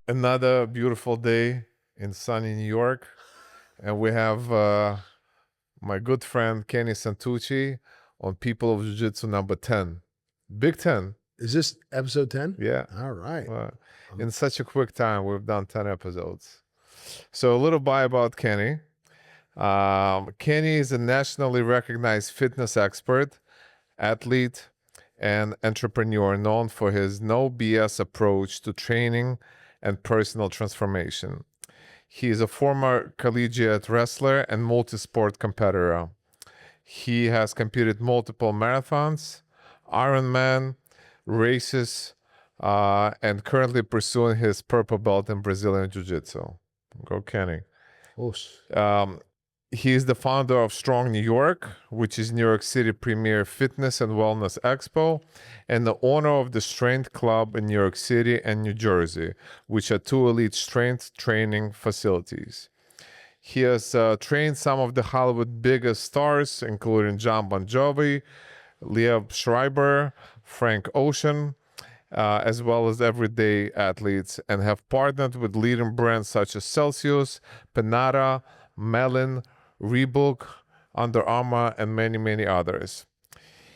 Another beautiful day in sunny New York, and we have my good friend Kenny Santucci on People of Jiu Jitsu number 10. Big 10. Is this episode 10? Yeah. All right. In such a quick time, we've done 10 episodes. So a little bit about Kenny. Kenny is a nationally recognized fitness expert, athlete, and entrepreneur known for his no BS approach to training and personal transformation. He is a former collegiate wrestler and multi-sport competitor. He has competed multiple marathons, Ironman races, and currently pursuing his purple belt in Brazilian Jiu-Jitsu. Go Kenny. He is the founder of Strong New York, which is New York City premier fitness and wellness expo, and the owner of the Strength Club in New York City and New Jersey, which are two elite strength training facilities. He has trained some of the Hollywood biggest stars, including Jon Bon Jovi, Liev Schreiber, Frank Ocean, as well as everyday athletes, and have partnered with leading brands such as Celsius, Panatta, Melin, Reebok, Under Armour, and many, many others.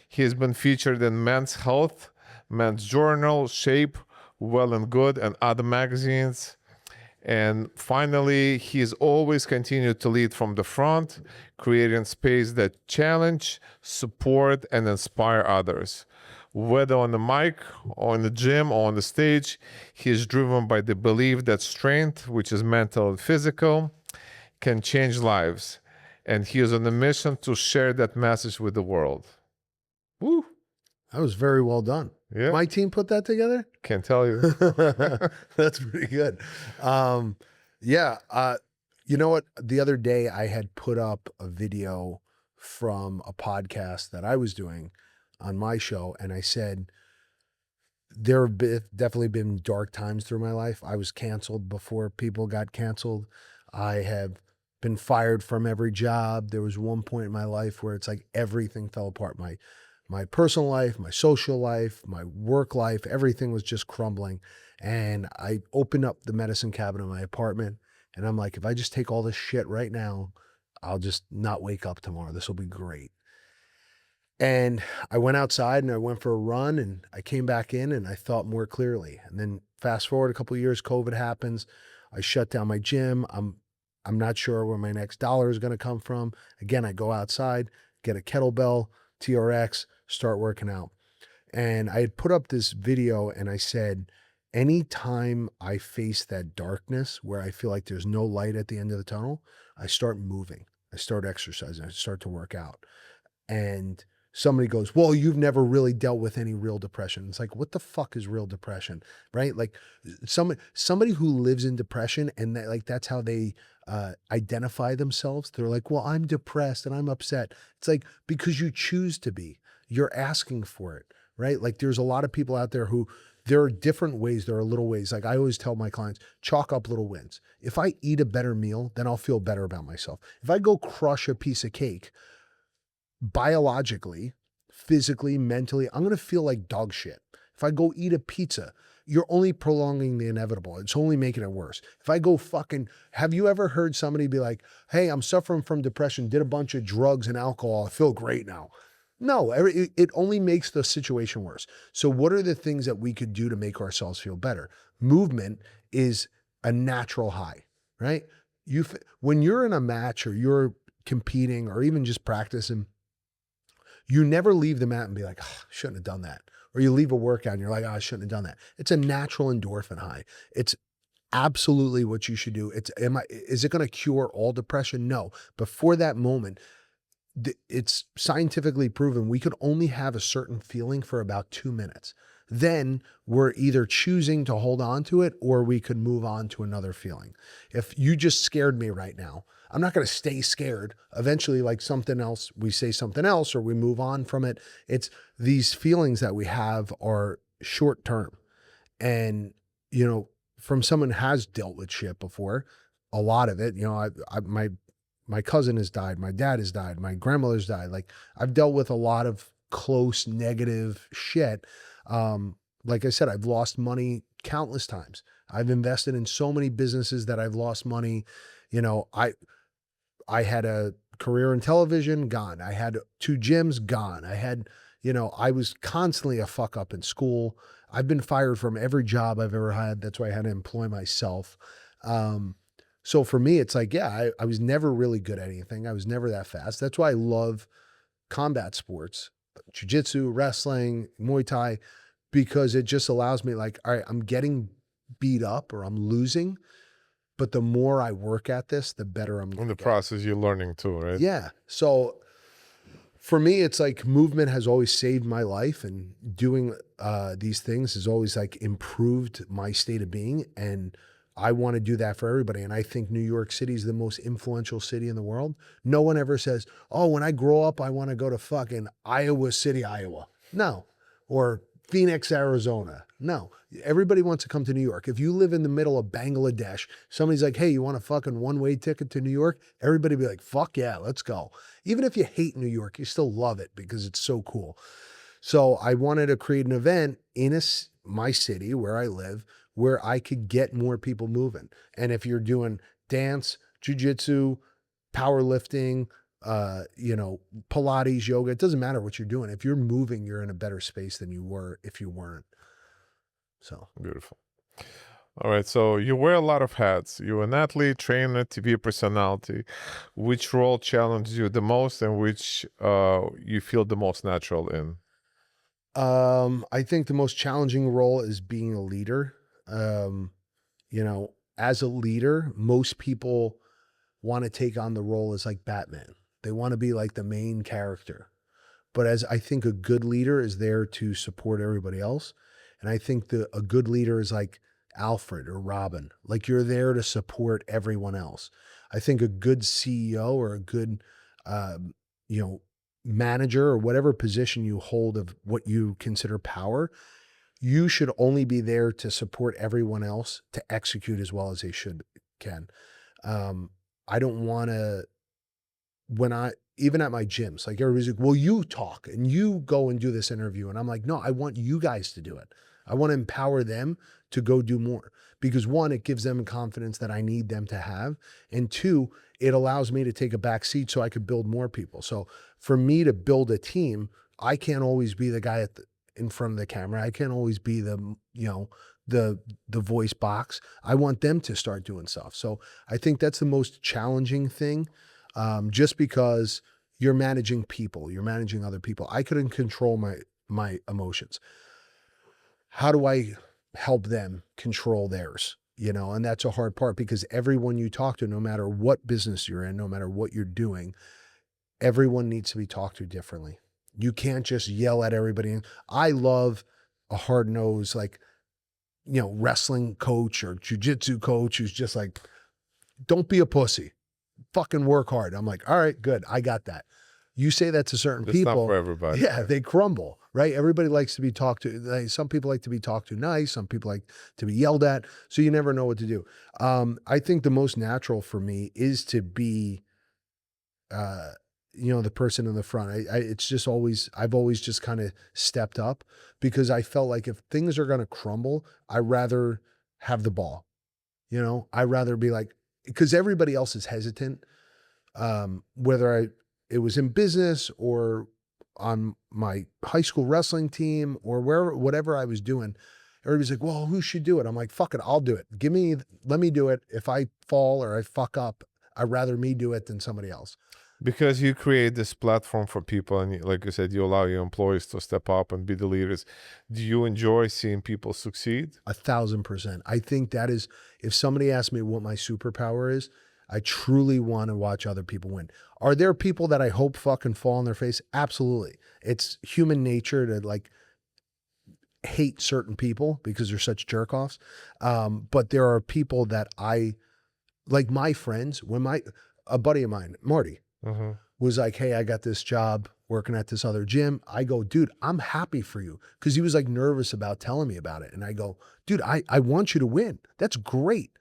He has been featured in Men's Health, Men's Journal, Shape, Well+Good, and other magazines. And finally, he has always continued to lead from the front, creating space that challenge, support, and inspire others. Whether on the mic, or in the gym, or on the stage, he is driven by the belief that strength, which is mental and physical, can change lives. And he is on a mission to share that message with the world. Woo! That was very well done. Yeah. My team put that together? Can't tell you. That's pretty good. You know what? The other day I had put up a video from a podcast that I was doing on my show, and I said, there have definitely been dark times through my life. I was canceled before people got canceled. I have been fired from every job. There was one point in my life where it's like everything fell apart. My personal life, my social life, my work life, everything was just crumbling. And I opened up the medicine cabinet of my apartment, and I'm like, if I just take all this shit right now, I'll just not wake up tomorrow. This will be great. And I went outside and I went for a run, and I came back in and I thought more clearly. And then fast forward a couple of years, COVID happens. I shut down my gym. I'm not sure where my next dollar is going to come from. Again, I go outside, get a kettlebell, TRX, start working out. And I had put up this video and I said, anytime I face that darkness where I feel like there's no light at the end of the tunnel, I start moving. I start exercising. I start to work out. And somebody goes, well, you've never really dealt with any real depression. It's like, what the fuck is real depression, right? Like somebody who lives in depression and that's how they identify themselves. They're like, well, I'm depressed and I'm upset. It's like, because you choose to be, you're asking for it, right? Like there's a lot of people out there who, there are different ways. There are little ways. Like I always tell my clients, chalk up little wins. If I eat a better meal, then I'll feel better about myself. If I go crush a piece of cake, biologically, physically, mentally, I'm going to feel like dog shit. If I go eat a pizza, you're only prolonging the inevitable. It's only making it worse. If I go have you ever heard somebody be like, hey, I'm suffering from depression, did a bunch of drugs and alcohol, I feel great now? No, it only makes the situation worse. So what are the things that we could do to make ourselves feel better? Movement is a natural high, right? When you're in a match or you're competing or even just practicing, you never leave the mat and be like, oh, I shouldn't have done that. Or you leave a workout and you're like, oh, I shouldn't have done that. It's a natural endorphin high. It's absolutely what you should do. Is it going to cure all depression? No. But for that moment, it's scientifically proven we could only have a certain feeling for about 2 minutes. Then we're either choosing to hold on to it or we could move on to another feeling. If you just scared me right now, I'm not going to stay scared. Eventually, like something else, we say something else or we move on from it. It's these feelings that we have are short term. And, you know, from someone who has dealt with shit before, a lot of it, you know, my cousin has died, my dad has died, my grandmother's died. Like I've dealt with a lot of close negative shit. like I said, I've lost money countless times. I've invested in so many businesses that I've lost money. You know, I had a career in television, gone. I had 2 gyms, gone. I had, you know, I was constantly a fuck up in school. I've been fired from every job I've ever had. That's why I had to employ myself. So for me, it's like, yeah, I was never really good at anything. I was never that fast. That's why I love combat sports, Jiu Jitsu, wrestling, Muay Thai, because it just allows me, like, all right, I'm getting beat up or I'm losing, but the more I work at this, the better I'm In going the to get. process, you're learning too, right? Yeah. So for me, it's like movement has always saved my life, and doing these things has always like improved my state of being. And I want to do that for everybody. And I think New York City is the most influential city in the world. No one ever says, oh, when I grow up, I want to go to fucking Iowa City, Iowa. No. Or Phoenix, Arizona. No. Everybody wants to come to New York. If you live in the middle of Bangladesh, somebody's like, hey, you want a fucking one-way ticket to New York? Everybody be like, fuck yeah, let's go. Even if you hate New York, you still love it because it's so cool. So I wanted to create an event in my city where I live, where I could get more people moving. And if you're doing dance, jujitsu, powerlifting, you know, Pilates, yoga, it doesn't matter what you're doing. If you're moving, you're in a better space than you were if you weren't. So Beautiful. All right, so you wear a lot of hats. You're an athlete, trainer, TV personality. Which role challenged you the most, and which you feel the most natural in? I think the most challenging role is being a leader. You know, as a leader, most people want to take on the role as like Batman. They want to be like the main character. But as I think a good leader is there to support everybody else. And I think a good leader is like Alfred or Robin. Like, you're there to support everyone else. I think a good CEO or a good, you know, manager or whatever position you hold of what you consider power, you should only be there to support everyone else to execute as well as they can. I don't want to, even at my gyms, like, everybody's like, well, you talk and you go and do this interview. And I'm like, no, I want you guys to do it. I want to empower them to go do more, because 1, it gives them confidence that I need them to have. And 2, it allows me to take a back seat so I could build more people. So for me to build a team, I can't always be the guy in front of the camera. I can't always be the, you know, the voice box. I want them to start doing stuff. So I think that's the most challenging thing. Just because you're managing people, you're managing other people. I couldn't control my emotions. How do I help them control theirs? You know, and that's a hard part, because everyone you talk to, no matter what business you're in, no matter what you're doing, everyone needs to be talked to differently. You can't just yell at everybody. I love a hard-nosed, like, you know, wrestling coach or jujitsu coach who's just like, don't be a pussy. Fucking work hard. I'm like, all right, good. I got that. You say that to certain It's people. not for everybody. Yeah, they crumble, right? Everybody likes to be talked to. Some people like to be talked to nice. Some people like to be yelled at. So you never know what to do. I think the most natural for me is to be, you know, the person in the front. It's just I've always just kind of stepped up, because I felt like if things are going to crumble, I'd rather have the ball. You know, I'd rather be like, because everybody else is hesitant, whether it was in business or on my high school wrestling team or whatever I was doing. Everybody's like, well, who should do it? I'm like, fuck it, I'll do it. Let me do it. If I fall or I fuck up, I'd rather me do it than somebody else. Because you create this platform for people, and like you said, you allow your employees to step up and be the leaders. Do you enjoy seeing people succeed? 1,000%. I think that is, if somebody asks me what my superpower is, I truly want to watch other people win. Are there people that I hope fucking fall on their face? Absolutely. It's human nature to like hate certain people because they're such jerk offs. But there are people that I, like my friends, a buddy of mine, Marty, was like, hey, I got this job working at this other gym. I go, dude, I'm happy for you. Cause he was like nervous about telling me about it. And I go, dude, I want you to win. That's great.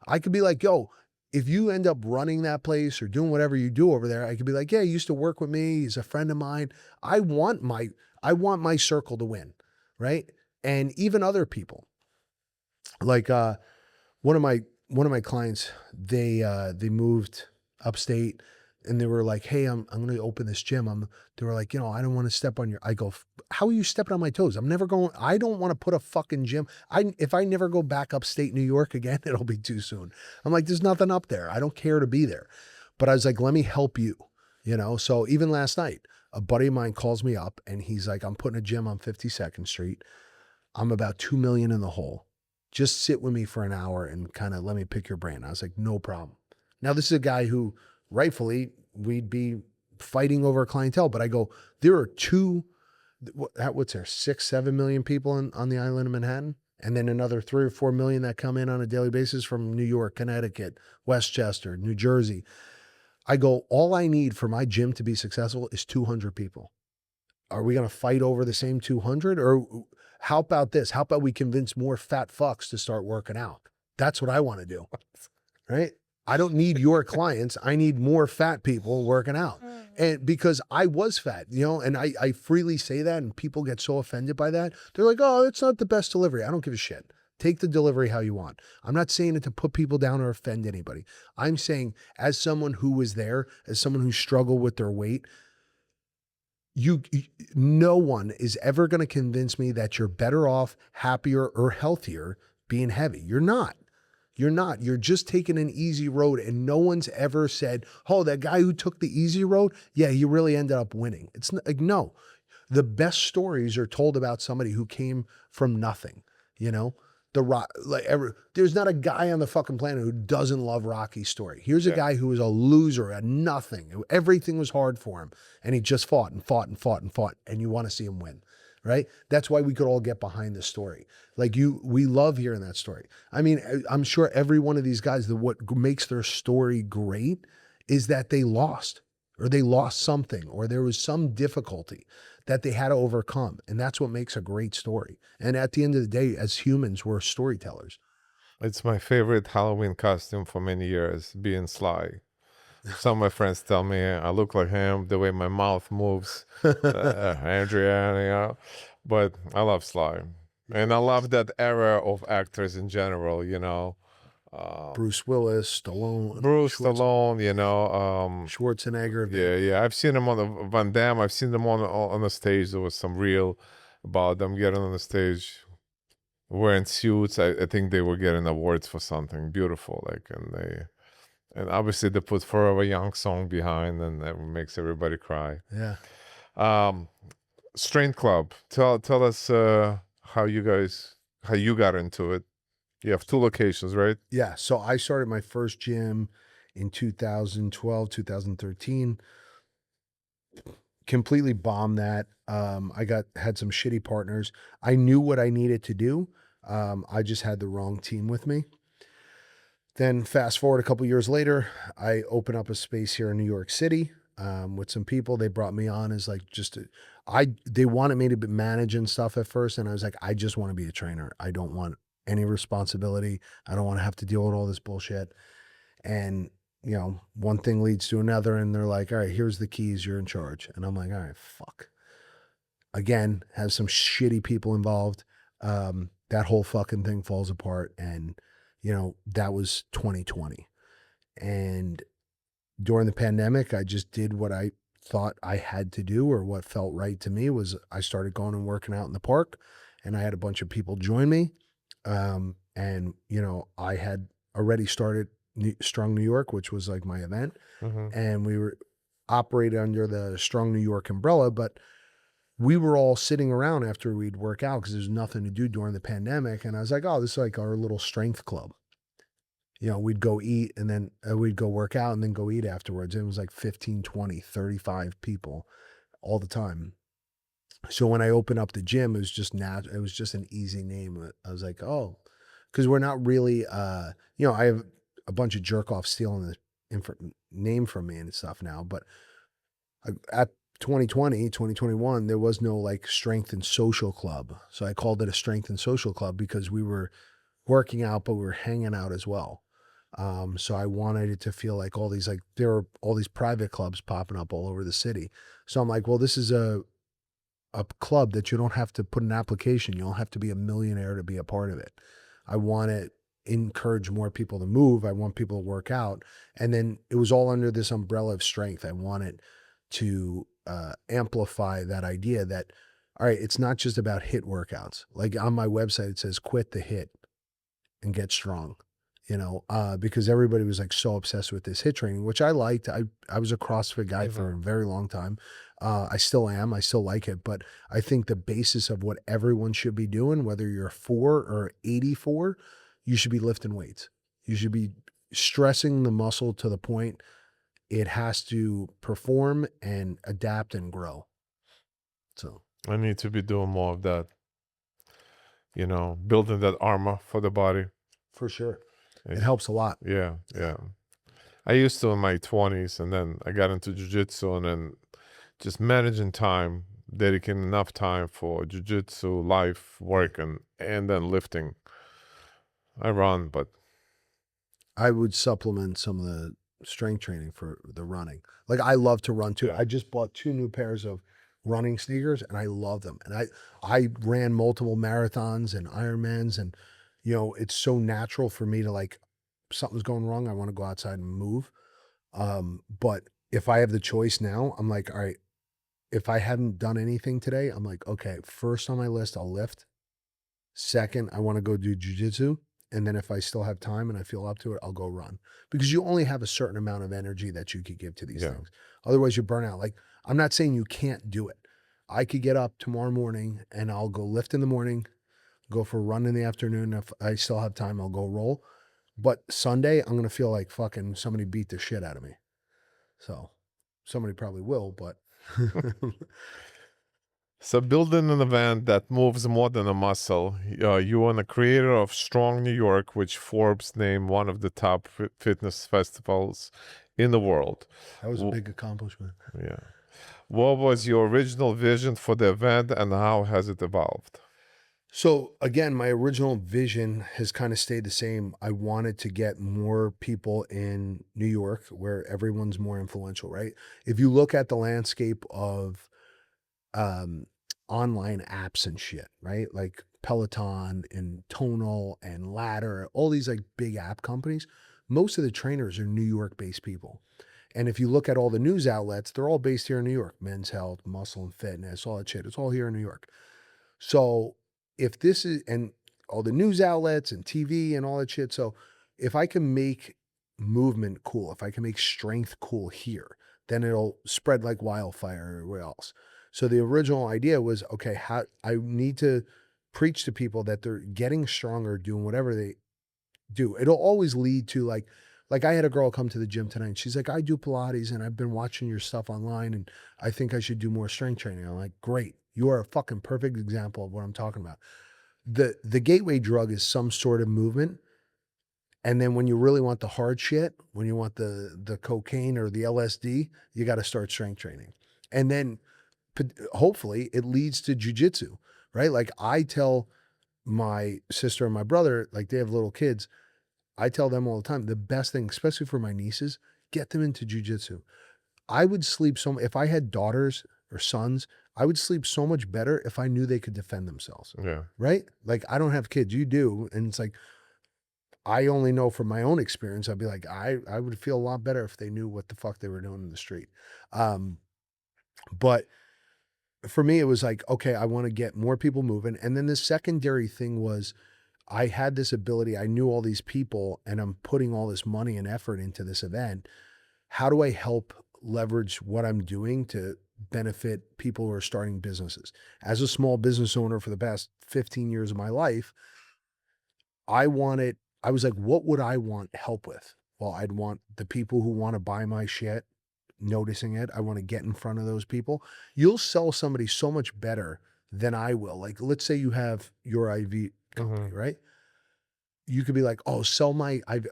I could be like, yo, if you end up running that place or doing whatever you do over there, I could be like, yeah, he used to work with me. He's a friend of mine. I want my circle to win. Right. And even other people, like one of my clients, they moved upstate, and they were like, "Hey, I'm going to open this gym." They were like, I don't want to step on your. I go, "How are you stepping on my toes? I'm never going. I don't want to put a fucking gym. If I never go back upstate New York again, it'll be too soon." I'm like, "There's nothing up there. I don't care to be there." But I was like, "Let me help you." So even last night, a buddy of mine calls me up, and he's like, "I'm putting a gym on 52nd Street. I'm about 2 million in the hole. Just sit with me for an hour and kind of let me pick your brain." I was like, "No problem." Now, this is a guy who rightfully we'd be fighting over clientele, but I go, there are what's there, 6, 7 million people on the island of Manhattan, and then another 3 or 4 million that come in on a daily basis from New York, Connecticut, Westchester, New Jersey. I go, all I need for my gym to be successful is 200 people. Are we going to fight over the same 200? Or how about this? How about we convince more fat fucks to start working out? That's what I want to do, right? I don't need your clients. I need more fat people working out. And because I was fat, and I freely say that, and people get so offended by that. They're like, "Oh, it's not the best delivery." I don't give a shit. Take the delivery how you want. I'm not saying it to put people down or offend anybody. I'm saying, as someone who was there, as someone who struggled with their weight, no one is ever going to convince me that you're better off, happier, or healthier being heavy. You're not. You're not. You're just taking an easy road, and no one's ever said, "Oh, that guy who took the easy road, yeah, he really ended up winning." It's like, no. The best stories are told about somebody who came from nothing. There's not a guy on the fucking planet who doesn't love Rocky's story. Here's a guy who was a loser at nothing. Everything was hard for him, and he just fought and fought and fought and fought, and you want to see him win. Right? That's why we could all get behind the story. We love hearing that story. I mean, I'm sure every one of these guys, what makes their story great is that they lost, or they lost something, or there was some difficulty that they had to overcome. And that's what makes a great story. And at the end of the day, as humans, we're storytellers. It's my favorite Halloween costume for many years, being Sly. Some of my friends tell me I look like him, the way my mouth moves, Adrian, but I love Sly. And I love that era of actors in general, Bruce Willis, Stallone. Stallone, Schwarzenegger. Yeah. I've seen him on the Van Damme. I've seen them on the stage. There was some reel about them getting on the stage wearing suits. I think they were getting awards for something beautiful, and obviously they put Forever Young song behind, and that makes everybody cry. Yeah. Strength Club. Tell us how you got into it. You have 2 locations, right? Yeah. So I started my first gym in 2012, 2013. Completely bombed that. I had some shitty partners. I knew what I needed to do. I just had the wrong team with me. Then fast forward a couple years later, I open up a space here in New York City with some people. They brought me on as they wanted me to manage and stuff at first. And I was like, I just want to be a trainer. I don't want any responsibility. I don't want to have to deal with all this bullshit. And, one thing leads to another, and they're like, "All right, here's the keys. You're in charge." And I'm like, "All right, fuck." Again, have some shitty people involved. That whole fucking thing falls apart. And, that was 2020. And during the pandemic, I just did what I thought I had to do, or what felt right to me. Was I started going and working out in the park, and I had a bunch of people join me. And, I had already started Strong New York, which was like my event. And we were operated under the Strong New York umbrella, but we were all sitting around after we'd work out because there's nothing to do during the pandemic. And I was like, "Oh, this is like our little strength club." We'd go eat, and then we'd go work out, and then go eat afterwards. And it was like 15, 20, 35 people all the time. So when I opened up the gym, it was just it was just an easy name. I was like, "Oh," because we're not really, I have a bunch of jerk off stealing the name from me and stuff now. But at 2021, there was no strength and social club. So I called it a strength and social club because we were working out, but we were hanging out as well. So I wanted it to feel like there are all these private clubs popping up all over the city. So I'm like, well, this is a club that you don't have to put an application. You don't have to be a millionaire to be a part of it. I want to encourage more people to move. I want people to work out. And then it was all under this umbrella of strength. I wanted to amplify that idea that, all right, it's not just about HIIT workouts. Like on my website, it says quit the HIIT and get strong, because everybody was like so obsessed with this HIIT training, which I liked. I was a CrossFit guy for a very long time. I still am. I still like it. But I think the basis of what everyone should be doing, whether you're 4 or 84, you should be lifting weights. You should be stressing the muscle to the point it has to perform and adapt and grow. So I need to be doing more of that. Building that armor for the body. for sure. It helps a lot. Yeah. I used to in my 20s, and then I got into jiu-jitsu, and then just managing time, dedicating enough time for jiu-jitsu, life, work, and then lifting. I run, but I would supplement some of the strength training for the running. Like I love to run too. Yeah. I just bought 2 new pairs of running sneakers and I love them. And I ran multiple marathons and Ironmans, and it's so natural for me to, like, something's going wrong, I want to go outside and move. But if I have the choice now, I'm like, all right, if I hadn't done anything today, I'm like, okay, first on my list, I'll lift. Second, I want to go do jujitsu. And then if I still have time and I feel up to it, I'll go run, because you only have a certain amount of energy that you could give to these things. Otherwise you burn out. Like, I'm not saying you can't do it. I could get up tomorrow morning and I'll go lift in the morning, go for a run in the afternoon. If I still have time, I'll go roll. But Sunday, I'm going to feel like fucking somebody beat the shit out of me. So somebody probably will, but So building an event that moves more than a muscle. You are the creator of Strong New York, which Forbes named one of the top fitness festivals in the world. that was a big accomplishment. Yeah. What was your original vision for the event, and how has it evolved? So again, my original vision has kind of stayed the same. I wanted to get more people in New York where everyone's more influential, right? If you look at the landscape of online apps and shit, right? Like Peloton and Tonal and Ladder, all these like big app companies, most of the trainers are New York based people. And if you look at all the news outlets, they're all based here in New York. Men's Health, Muscle and Fitness, all that shit. It's all here in New York. So if this is, and all the news outlets and TV and all that shit. So if I can make movement cool, if I can make strength cool here, then it'll spread like wildfire everywhere else. So the original idea was, okay, how I need to preach to people that they're getting stronger, doing whatever they do. It'll always lead to like I had a girl come to the gym tonight and she's like, I do Pilates and I've been watching your stuff online and I think I should do more strength training. I'm like, great. You are a fucking perfect example of what I'm talking about. The gateway drug is some sort of movement. And then when you really want the hard shit, when you want the cocaine or the LSD, you got to start strength training. And then hopefully it leads to jujitsu, right? Like I tell my sister and my brother, like they have little kids, I tell them all the time, the best thing, especially for my nieces, get them into jujitsu. I would sleep if I had daughters or sons, I would sleep so much better if I knew they could defend themselves. Yeah. Right? Like I don't have kids, you do. And it's like, I only know from my own experience, I'd be like, I would feel a lot better if they knew what the fuck they were doing in the street. But for me, it was like, okay, I want to get more people moving. And then the secondary thing was I had this ability, I knew all these people and I'm putting all this money and effort into this event. How do I help leverage what I'm doing to benefit people who are starting businesses? As a small business owner for the past 15 years of my life, I was like, what would I want help with? Well, I'd want the people who want to buy my shit noticing it. I want to get in front of those people. You'll sell somebody so much better than I will. Like, let's say you have your IV company, right? You could be like, oh, sell my IV.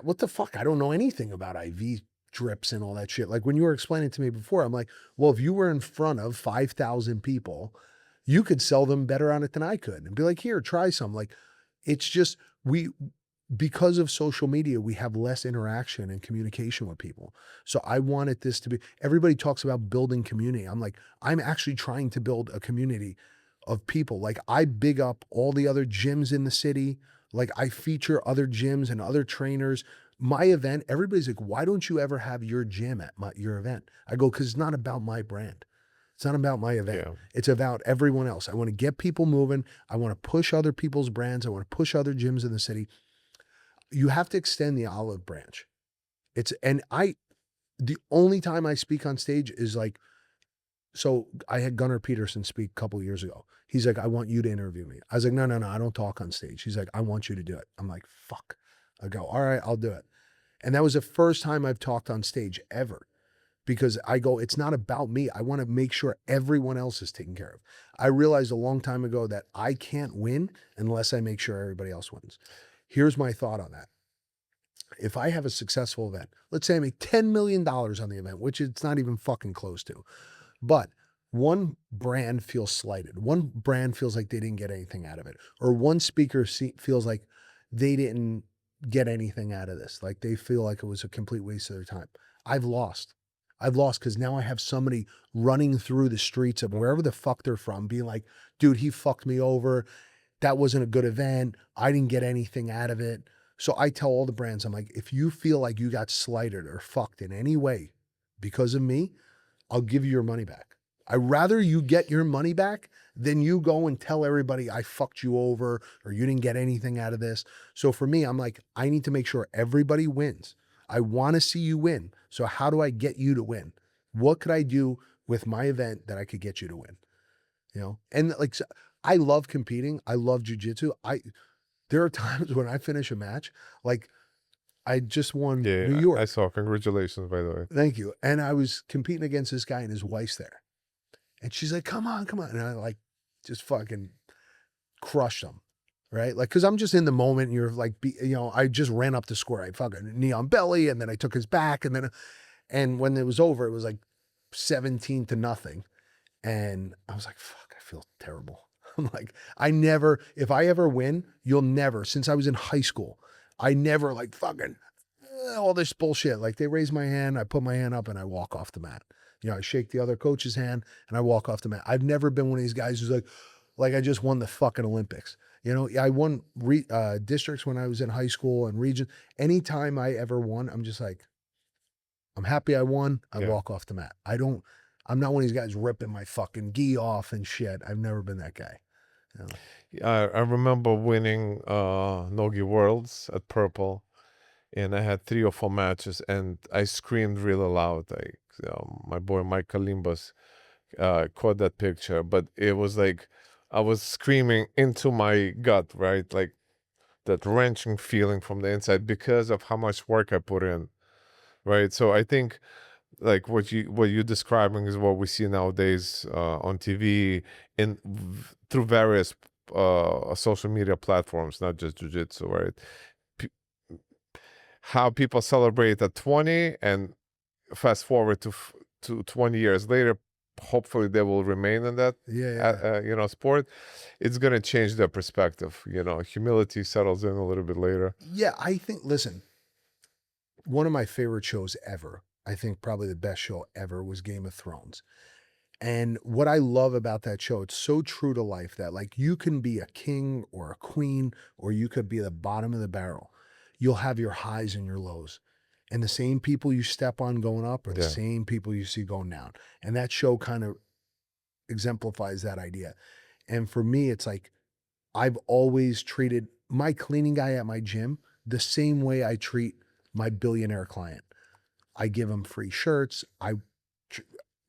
What the fuck? I don't know anything about IV drips and all that shit. Like when you were explaining to me before, I'm like, well, if you were in front of 5,000 people, you could sell them better on it than I could and be like, here, try some. Like, it's just, because of social media, we have less interaction and communication with people. So I wanted this to be, everybody talks about building community. I'm like, I'm actually trying to build a community of people. Like I big up all the other gyms in the city. Like I feature other gyms and other trainers. My event, everybody's like, why don't you ever have your gym at your event? I go, because it's not about my brand. It's not about my event. Yeah. It's about everyone else. I want to get people moving. I want to push other people's brands. I want to push other gyms in the city. You have to extend the olive branch. The only time I speak on stage is like, so I had Gunnar Peterson speak a couple years ago. He's like, I want you to interview me. I was like, no, I don't talk on stage. He's like, I want you to do it. I'm like, fuck. I go, all right, I'll do it. And that was the first time I've talked on stage ever, because I go, it's not about me. I want to make sure everyone else is taken care of. I realized a long time ago that I can't win unless I make sure everybody else wins. Here's my thought on that. If I have a successful event, let's say I make $10 million on the event, which it's not even fucking close to, but one brand feels slighted. One brand feels like they didn't get anything out of it. Or one speaker feels like they didn't get anything out of this. Like they feel like it was a complete waste of their time. I've lost because now I have somebody running through the streets of wherever the fuck they're from being like, dude, he fucked me over. That wasn't a good event. I didn't get anything out of it. So I tell all the brands, I'm like, if you feel like you got slighted or fucked in any way because of me, I'll give you your money back. I'd rather you get your money back than you go and tell everybody I fucked you over or you didn't get anything out of this. So for me, I'm like, I need to make sure everybody wins. I want to see you win. So how do I get you to win? What could I do with my event that I could get you to win? You know, and like, I love competing. I love jiu-jitsu. There are times when I finish a match, like I just won New York. I saw. Congratulations, by the way. Thank you. And I was competing against this guy and his wife's there. And she's like, come on. And I like just fucking crushed him. Right. Like, cause I'm just in the moment and you're like, I just ran up the score. I fucking knee on belly and then I took his back and when it was over, it was like 17-0. And I was like, fuck, I feel terrible. I'm like, if I ever win, you'll never, since I was in high school, I never like fucking all this bullshit. Like they raise my hand, I put my hand up and I walk off the mat. I shake the other coach's hand and I walk off the mat. I've never been one of these guys who's like I just won the fucking Olympics. I won districts when I was in high school and region. Anytime I ever won, I'm just like, I'm happy I won. I walk off the mat. I'm not one of these guys ripping my fucking gi off and shit. I've never been that guy. I remember winning Nogi Worlds at Purple, and I had 3 or 4 matches, and I screamed really loud. Like my boy Mike Kalimbas caught that picture, but it was like I was screaming into my gut, right? Like that wrenching feeling from the inside because of how much work I put in, right? So I think like what you're describing is what we see nowadays on TV through various social media platforms, not just jiu-jitsu, right? How people celebrate at 20 and fast forward to 20 years later, hopefully they will remain in that sport. It's going to change their perspective. Humility settles in a little bit later. Yeah, I think, listen, one of my favorite shows ever, I think probably the best show ever, was Game of Thrones. And what I love about that show, it's so true to life that like you can be a king or a queen, or you could be the bottom of the barrel. You'll have your highs and your lows. And the same people you step on going up are the same people you see going down. And that show kind of exemplifies that idea. And for me, it's like, I've always treated my cleaning guy at my gym the same way I treat my billionaire client. I give him free shirts.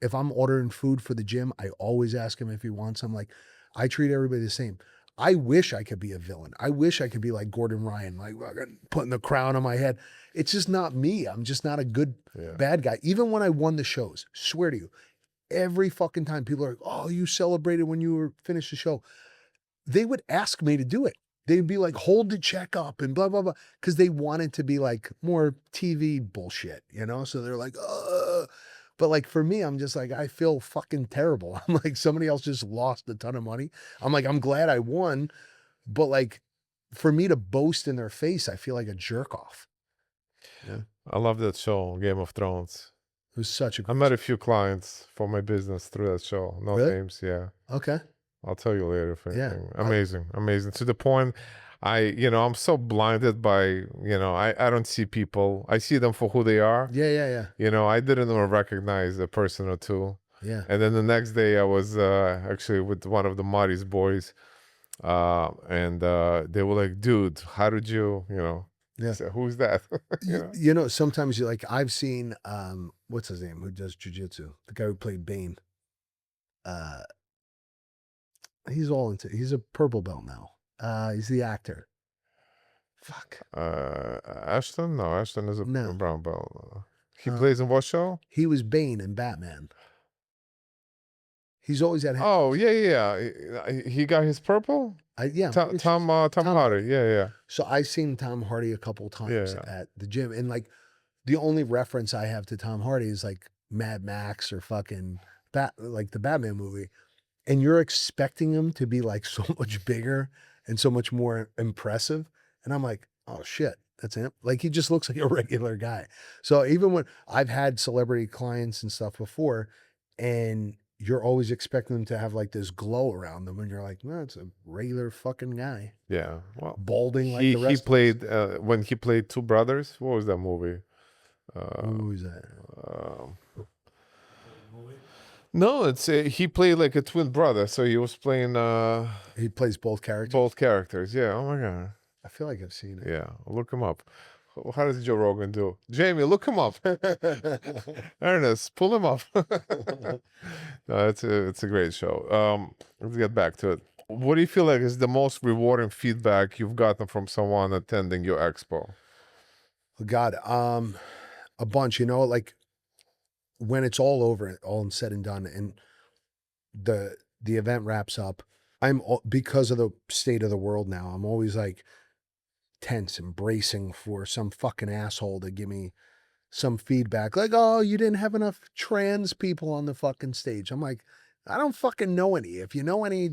If I'm ordering food for the gym, I always ask him if he wants some. Like, I treat everybody the same. I wish I could be a villain. I wish I could be like Gordon Ryan, like putting the crown on my head. It's just not me. I'm just not a good bad guy. Even when I won the shows, swear to you, every fucking time people are like, oh, you celebrated when you finished the show. They would ask me to do it. They'd be like, hold the check up and blah, blah, blah. Because they wanted to be like more TV bullshit, So they're like, but like for me, I'm just like, I feel fucking terrible. I'm like, somebody else just lost a ton of money. I'm like, I'm glad I won. But like, for me to boast in their face, I feel like a jerk off. Yeah. I love that show, Game of Thrones. It was such a I met a few clients for my business through that show. No Really? names, yeah. Okay. I'll tell you later if Yeah. anything. Amazing, amazing. To the point, I'm so blinded by, I don't see people. I see them for who they are. Yeah. I didn't even recognize a person or two. Yeah. And then the next day I was actually with one of the Marty's boys. And they were like, dude, how did you, Yeah. say, who's that? Sometimes you like, I've seen, what's his name, who does jujitsu? The guy who played Bane. He's a purple belt now. He's the actor. Fuck. Ashton? No, Ashton is a No. brown belt. He plays in what show? He was Bane in Batman. He's always at. Oh, yeah. He got his purple? Yeah. Tom Hardy. Yeah. So I've seen Tom Hardy a couple times at the gym, and like the only reference I have to Tom Hardy is like Mad Max or fucking like the Batman movie, and you're expecting him to be like so much bigger and so much more impressive, and I'm like, oh shit, that's him. Like he just looks like a regular guy. So even when I've had celebrity clients and stuff before, and you're always expecting them to have like this glow around them, and you're like, no, it's a regular fucking guy. Yeah. Well, Balding like the rest. He played when he played Two Brothers. What was that movie? Who is that? No, it's he played like a twin brother, so he was playing He plays both characters. both characters. Yeah. Oh my god. I feel like I've seen it. Yeah. Look him up. How does Joe Rogan do? Jamie, look him up. Ernest, pull him up. No, it's a great show. Let's get back to it. What do you feel like is the most rewarding feedback you've gotten from someone attending your expo? God, a bunch. Like when it's all over, all said and done, and the event wraps up, because of the state of the world now, I'm always like tense and bracing for some fucking asshole to give me some feedback like, oh, you didn't have enough trans people on the fucking stage. I'm like, I don't fucking know any. If you know any,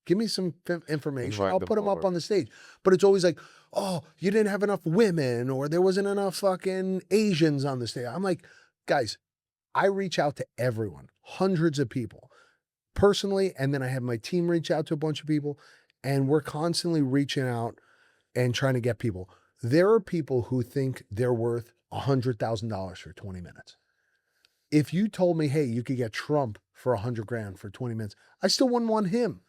give me some information. I'll put them up on the stage. But it's always like, oh, you didn't have enough women, or there wasn't enough fucking Asians on the stage. I'm like, guys, I reach out to everyone, hundreds of people personally, and then I have my team reach out to a bunch of people, and we're constantly reaching out and trying to get people. There are people who think they're worth $100,000 for 20 minutes. If you told me, hey, you could get Trump for $100,000 for 20 minutes, I still wouldn't want him.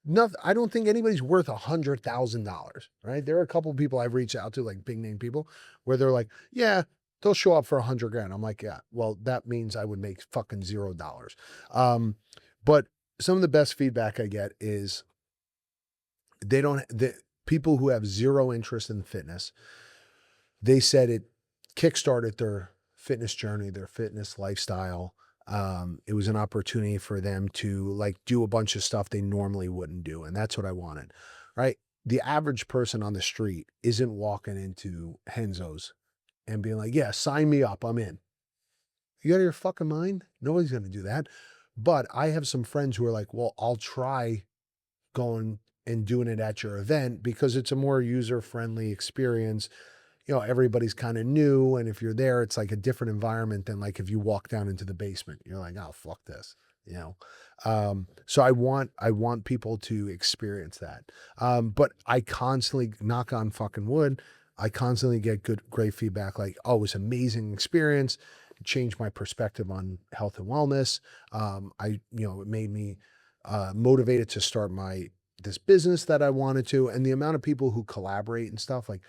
Nothing. I don't think anybody's worth $100,000, right? There are a couple of people I've reached out to, like big name people, where they're like, yeah, they'll show up for $100,000. I'm like, yeah, well, that means I would make fucking $0. But some of the best feedback I get is people who have zero interest in fitness, they said it kickstarted their fitness journey, their fitness lifestyle. It was an opportunity for them to like do a bunch of stuff they normally wouldn't do. And that's what I wanted, right? The average person on the street isn't walking into Henzo's and being like, yeah, sign me up, I'm in. You out of your fucking mind? Nobody's going to do that. But I have some friends who are like, well, I'll try going and doing it at your event because it's a more user-friendly experience. Everybody's kind of new. And if you're there, it's like a different environment than like if you walk down into the basement, you're like, oh, fuck this, So I want people to experience that. But I constantly, knock on fucking wood, I constantly get great feedback. Like, oh, it was an amazing experience. It changed my perspective on health and wellness. It made me motivated to start this business that I wanted to. And the amount of people who collaborate and stuff, like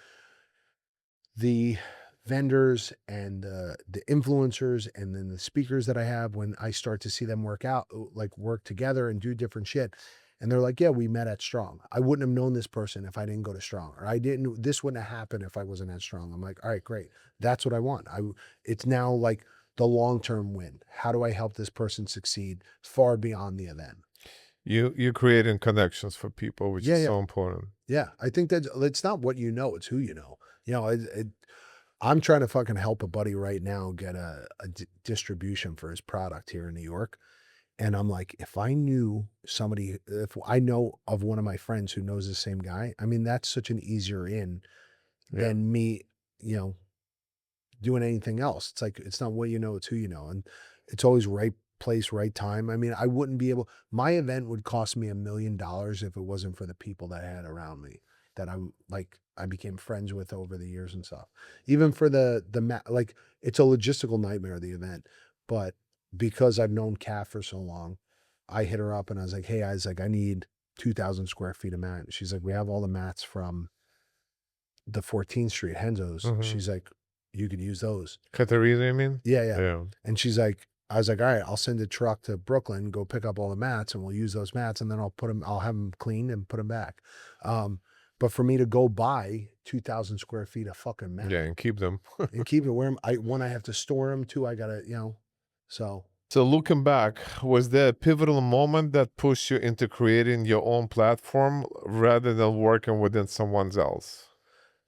the vendors and the influencers and then the speakers that I have, when I start to see them work together and do different shit. And they're like, yeah, we met at Strong. I wouldn't have known this person if I didn't go to Strong, or this wouldn't have happened if I wasn't at Strong. I'm like, all right, great. That's what I want. It's now like the long-term win. How do I help this person succeed far beyond the event? You're creating connections for people, which is so important. Yeah. I think that it's not what you know, it's who you know. I'm trying to fucking help a buddy right now get a distribution for his product here in New York. And I'm like, if I knew somebody, if I know of one of my friends who knows the same guy, I mean, that's such an easier in Yeah. than me, you know, doing anything else. It's like, it's not what you know, it's who you know. And it's always right place, right time. I mean, I wouldn't be able, my event would cost me $1 million if it wasn't for the people that I had around me that I became friends with over the years and stuff. Even for like, it's a logistical nightmare, the event. But because I've known Kat for so long, I hit her up and I was like, hey, I need 2,000 square feet of mat. She's like, we have all the mats from the 14th Street Henzo's. Mm-hmm. She's like, you could use those. Caterina, you mean? Yeah, yeah. Yeah. And she's like, I was like, all right, I'll send a truck to Brooklyn, go pick up all the mats, and we'll use those mats, and then I'll have them cleaned and put them back. But for me to go buy 2,000 square feet of fucking mat Yeah, and keep them. and keep it where I have to store them. Two, I gotta, so. So looking back, was there a pivotal moment that pushed you into creating your own platform rather than working within someone else?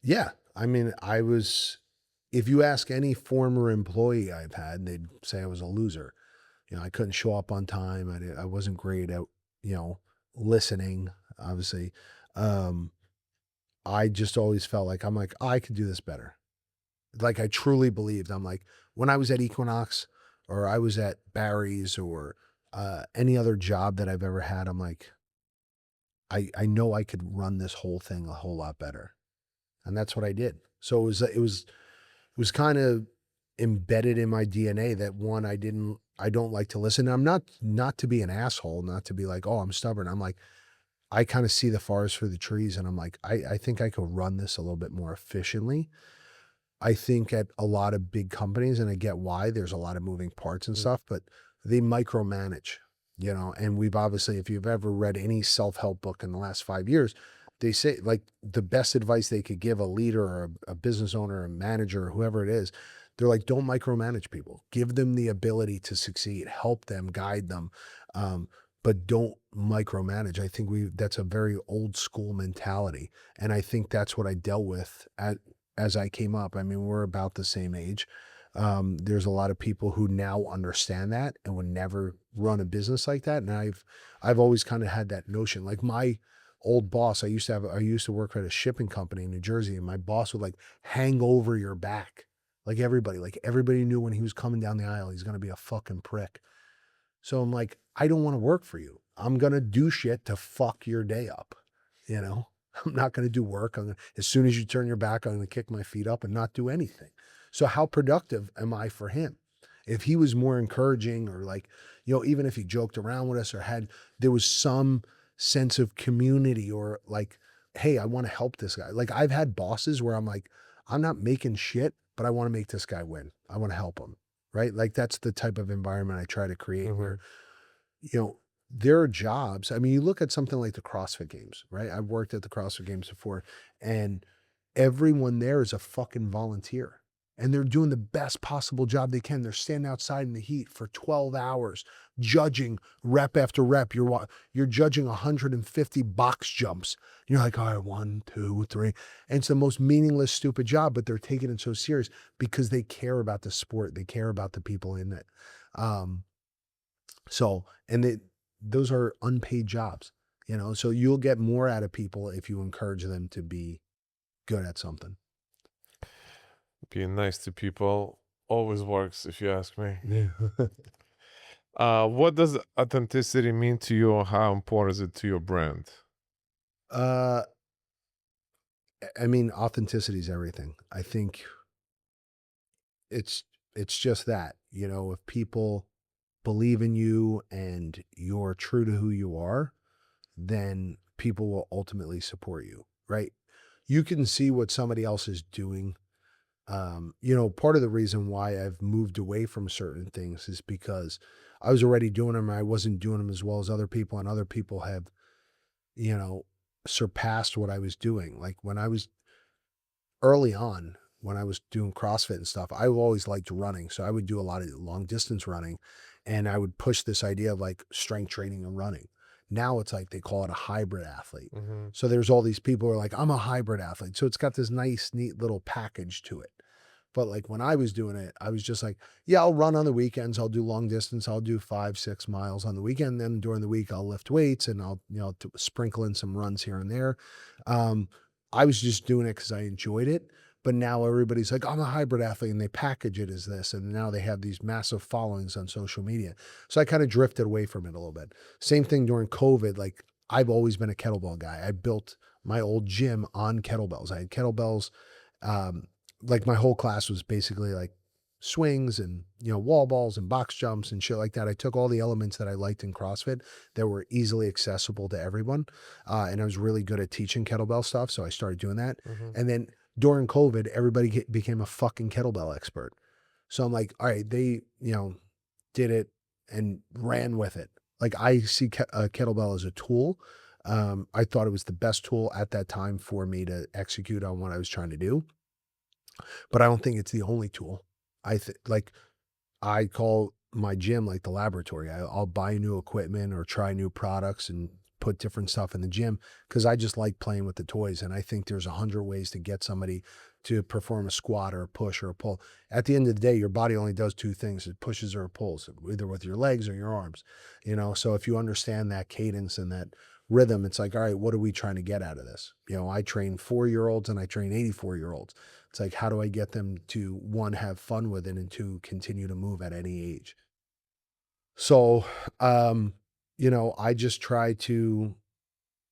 Yeah. I mean, if you ask any former employee I've had, they'd say I was a loser. I couldn't show up on time. I wasn't great at, listening, obviously. I just always felt like, I'm like, I could do this better. Like I truly believed. I'm like, when I was at Equinox or I was at Barry's or any other job that I've ever had, I'm like, I know I could run this whole thing a whole lot better. And that's what I did. So it was kind of embedded in my DNA that one, I don't like to listen. I'm not to be an asshole, not to be like, oh, I'm stubborn. I'm like, I kind of see the forest for the trees. And I'm like, I think I could run this a little bit more efficiently. I think at a lot of big companies, and I get why there's a lot of moving parts and stuff, but they micromanage, and we've obviously, if you've ever read any self-help book in the last 5 years, they say like the best advice they could give a leader or a business owner, a manager, or whoever it is, they're like, don't micromanage people, give them the ability to succeed, help them, guide them. But don't micromanage. I think that's a very old school mentality. And I think that's what I dealt with as I came up. I mean, we're about the same age. There's a lot of people who now understand that and would never run a business like that. And I've always kind of had that notion. Like my old boss, I used to work at a shipping company in New Jersey, and my boss would like hang over your back. Like everybody knew when he was coming down the aisle, he's going to be a fucking prick. So I'm like, I don't want to work for you. I'm going to do shit to fuck your day up. I'm not going to do work. As soon as you turn your back, I'm going to kick my feet up and not do anything. So how productive am I for him? If he was more encouraging or like, even if he joked around with us or there was some sense of community or like, hey, I want to help this guy. Like I've had bosses where I'm like, I'm not making shit, but I want to make this guy win. I want to help him. Right. Like that's the type of environment I try to create where, there are jobs. I mean, you look at something like the CrossFit Games, right? I've worked at the CrossFit Games before, and everyone there is a fucking volunteer. And they're doing the best possible job they can. They're standing outside in the heat for 12 hours, judging rep after rep. You're judging 150 box jumps. You're like, all right, 1, 2, 3. And it's the most meaningless, stupid job, but they're taking it so serious because they care about the sport. They care about the people in it. Those are unpaid jobs, so you'll get more out of people if you encourage them to be good at something. Being nice to people always works, if you ask me. Yeah. What does authenticity mean to you, or how important is it to your brand? I mean, authenticity is everything. I think it's just that, if people believe in you and you're true to who you are, then people will ultimately support you, right? You can see what somebody else is doing. Part of the reason why I've moved away from certain things is because I was already doing them. I wasn't doing them as well as other people, and other people have, surpassed what I was doing. Like when I was early on, when I was doing CrossFit and stuff, I always liked running. So I would do a lot of long distance running, and I would push this idea of like strength training and running. Now it's like they call it a hybrid athlete. So there's all these people who are like, I'm a hybrid athlete. So it's got this nice, neat little package to it. But like when I was doing it, I was just like, yeah, I'll run on the weekends. I'll do long distance. I'll do 5-6 miles on the weekend. Then during the week, I'll lift weights and I'll, sprinkle in some runs here and there. I was just doing it because I enjoyed it. But now everybody's like, I'm a hybrid athlete, and they package it as this. And now they have these massive followings on social media. So I kind of drifted away from it a little bit. Same thing during COVID. Like I've always been a kettlebell guy. I built my old gym on kettlebells. I had kettlebells. Like my whole class was basically like swings and, wall balls and box jumps and shit like that. I took all the elements that I liked in CrossFit that were easily accessible to everyone. And I was really good at teaching kettlebell stuff. So I started doing that. And then during COVID, everybody became a fucking kettlebell expert. So I'm like, all right, they, did it and ran with it. Like I see a kettlebell as a tool. I thought it was the best tool at that time for me to execute on what I was trying to do. But I don't think it's the only tool. I call my gym like the laboratory. I'll buy new equipment or try new products and put different stuff in the gym because I just like playing with the toys. And I think there's 100 ways to get somebody to perform a squat or a push or a pull. At the end of the day, your body only does two things. It pushes or it pulls, either with your legs or your arms, So if you understand that cadence and that rhythm, it's like, all right, what are we trying to get out of this? I train 4-year-olds and I train 84-year-olds. It's like, how do I get them to, one, have fun with it, and two, continue to move at any age? So, I just try to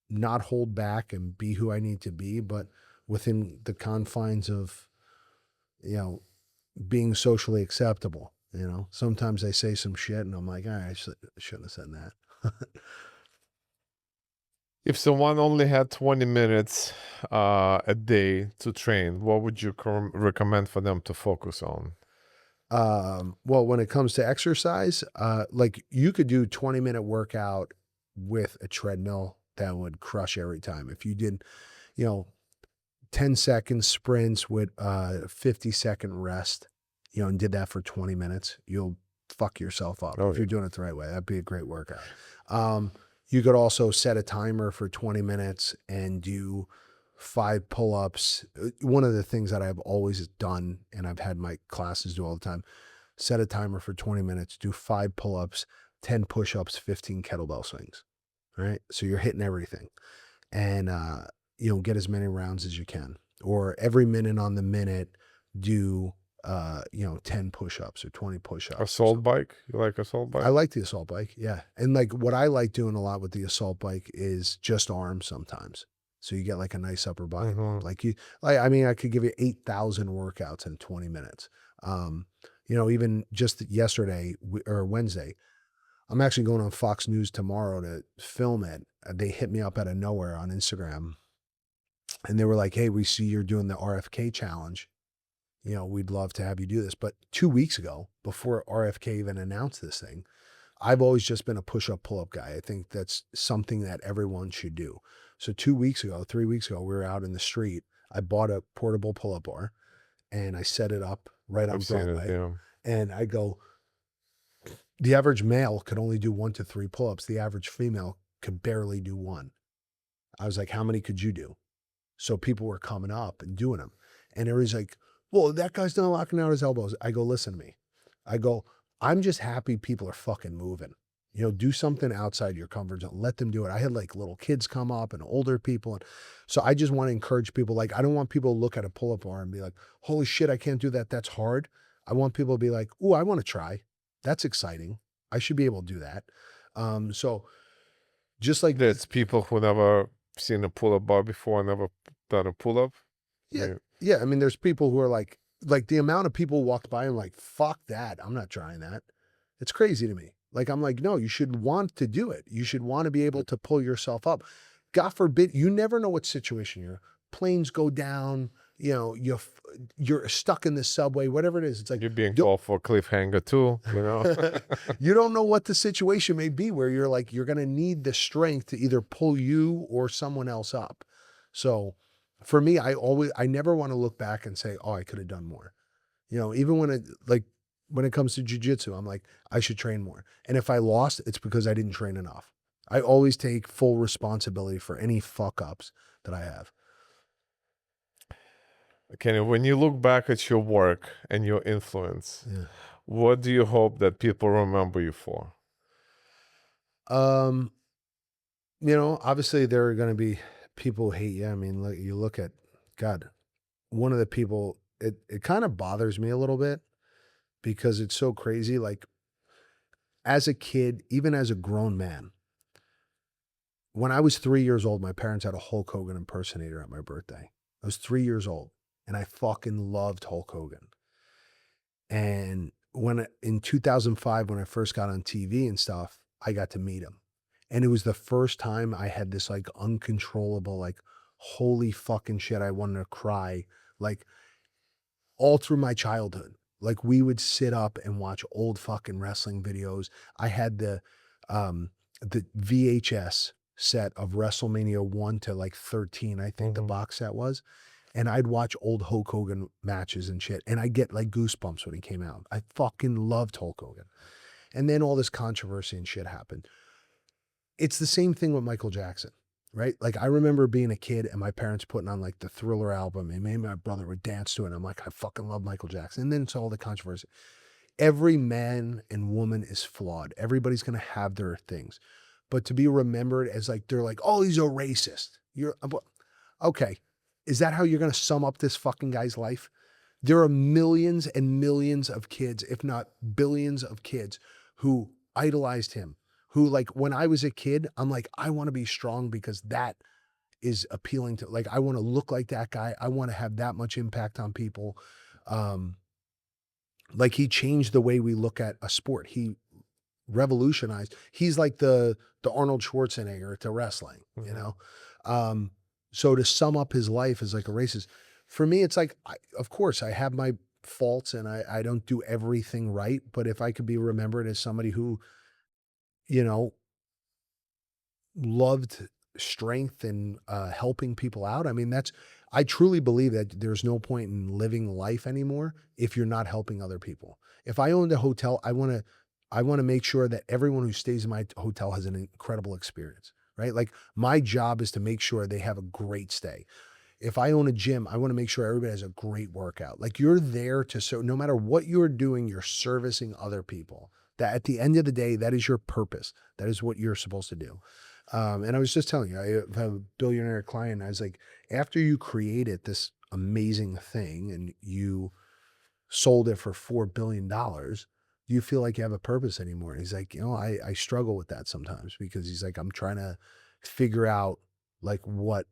not hold back and be who I need to be, but within the confines of, being socially acceptable. Sometimes I say some shit and I'm like, I shouldn't have said that. If someone only had 20 minutes a day to train, what would you recommend for them to focus on? Well, when it comes to exercise, like you could do 20-minute workout with a treadmill that would crush every time. If you did, 10-second sprints with 50-second rest, and did that for 20 minutes, you'll fuck yourself up if you're doing it the right way. That'd be a great workout. You could also set a timer for 20 minutes and do 5 pull-ups. One of the things that I've always done, and I've had my classes do all the time, set a timer for 20 minutes, do 5 pull-ups, 10 push-ups, 15 kettlebell swings, right? So you're hitting everything. And, get as many rounds as you can. Or every minute on the minute, do 10 push-ups or 20 push-ups. Assault bike? You like assault bike? I like the assault bike, yeah. And like what I like doing a lot with the assault bike is just arms sometimes. So you get like a nice upper body. I could give you 8,000 workouts in 20 minutes. Even just yesterday or Wednesday, I'm actually going on Fox News tomorrow to film it. They hit me up out of nowhere on Instagram. And they were like, hey, we see you're doing the RFK challenge. We'd love to have you do this. But 2 weeks ago, before RFK even announced this thing, I've always just been a push-up, pull-up guy. I think that's something that everyone should do. So 3 weeks ago, we were out in the street. I bought a portable pull-up bar and I set it up right on Broadway. And I go, the average male could only do 1 to 3 pull-ups. The average female could barely do 1. I was like, how many could you do? So people were coming up and doing them. And everybody's like, well, that guy's not locking out his elbows. I go, listen to me. I go, I'm just happy people are fucking moving. Do something outside your comfort zone. Let them do it. I had like little kids come up and older people. And so I just want to encourage people. Like, I don't want people to look at a pull-up bar and be like, holy shit, I can't do that. That's hard. I want people to be like, oh, I want to try. That's exciting. I should be able to do that. So just like there's people who never seen a pull-up bar before, never done a pull-up. Yeah. Yeah. I mean, there's people who are like the amount of people walked by and like, fuck that. I'm not trying that. It's crazy to me. Like, I'm like, no, you should want to do it. You should want to be able to pull yourself up. God forbid, you never know what situation you're. Planes go down, you're stuck in the subway, whatever it is. It's like you're being called for a cliffhanger too, You don't know what the situation may be where you're like, you're going to need the strength to either pull you or someone else up. So for me, I never want to look back and say, oh, I could have done more. Even when it comes to jiu-jitsu, I'm like, I should train more. And if I lost, it's because I didn't train enough. I always take full responsibility for any fuck ups that I have. Kenny, when you look back at your work and your influence, Yeah. what do you hope that people remember you for? Obviously there are going to be people who hate you. I mean, you look at God, one of the people, it kind of bothers me a little bit because it's so crazy. Like as a kid, even as a grown man, when I was 3 years old, my parents had a Hulk Hogan impersonator at my birthday. I was 3 years old and I fucking loved Hulk Hogan. And in 2005, when I first got on TV and stuff, I got to meet him. And it was the first time I had this like uncontrollable, like, holy fucking shit, I wanted to cry. Like all through my childhood. Like we would sit up and watch old fucking wrestling videos. I had the VHS set of WrestleMania 1 to like 13, I think the box set was. And I'd watch old Hulk Hogan matches and shit. And I'd get like goosebumps when he came out. I fucking loved Hulk Hogan. And then all this controversy and shit happened. It's the same thing with Michael Jackson, right? Like I remember being a kid and my parents putting on like the Thriller album and me and my brother would dance to it. And I'm like, I fucking love Michael Jackson. And then it's all the controversy. Every man and woman is flawed. Everybody's going to have their things. But to be remembered as like, they're like, oh, he's a racist. Okay. Is that how you're going to sum up this fucking guy's life? There are millions and millions of kids, if not billions of kids, who idolized him. Who, like, when I was a kid, I'm like, I want to be strong because that is appealing to, like, I want to look like that guy. I want to have that much impact on people. Like he changed the way we look at a sport. He revolutionized. He's like the Arnold Schwarzenegger to wrestling, you know? So to sum up his life as like a racist, for me, it's like, of course I have my faults and I don't do everything right. But if I could be remembered as somebody who, you know, loved strength and helping people out. I mean, I truly believe that there's no point in living life anymore if you're not helping other people. If I owned a hotel, I want to make sure that everyone who stays in my hotel has an incredible experience, right? Like my job is to make sure they have a great stay. If I own a gym, I want to make sure everybody has a great workout. Like you're there so no matter what you're doing, you're servicing other people. That at the end of the day, that is your purpose. That is what you're supposed to do. And I was just telling you, I have a billionaire client. And I was like, after you created this amazing thing and you sold it for $4 billion, do you feel like you have a purpose anymore? And he's like, I struggle with that sometimes because he's like, I'm trying to figure out like what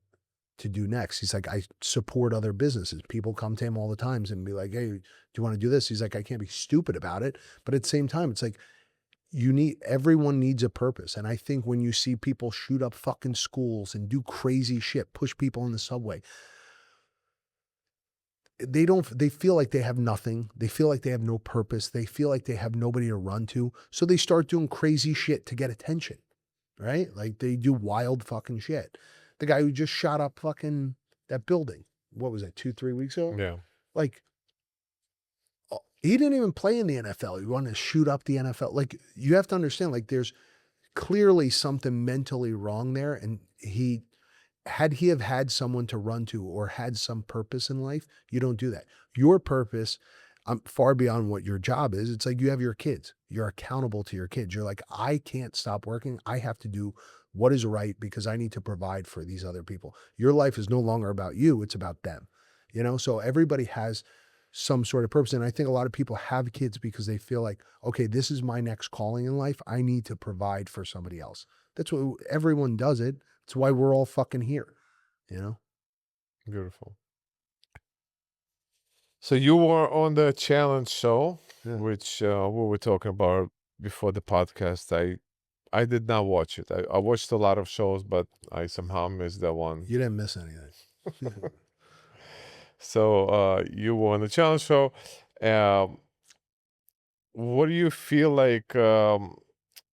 to do next. He's like, I support other businesses. People come to him all the times and be like, hey, do you want to do this? He's like, I can't be stupid about it. But at the same time, it's like, everyone needs a purpose. And I think when you see people shoot up fucking schools and do crazy shit, push people in the subway, they feel like they have nothing. They feel like they have no purpose. They feel like they have nobody to run to. So they start doing crazy shit to get attention, right? Like they do wild fucking shit. The guy who just shot up fucking that building, what was that, 2-3 weeks ago? Yeah. Like, he didn't even play in the NFL. He wanted to shoot up the NFL. Like, you have to understand, like, there's clearly something mentally wrong there. And had he have had someone to run to or had some purpose in life, you don't do that. Your purpose, far beyond what your job is. It's like you have your kids. You're accountable to your kids. You're like, I can't stop working. I have to do what is right because I need to provide for these other people. Your life is no longer about you. It's about them, So everybody has some sort of purpose. And I think a lot of people have kids because they feel like, okay, this is my next calling in life. I need to provide for somebody else. That's what everyone does it. It's why we're all fucking here, Beautiful. So you were on the challenge show, Yeah. which we were talking about before the podcast. I did not watch it. I watched a lot of shows, but I somehow missed that one. You didn't miss anything. So you were on the challenge show. What do you feel like?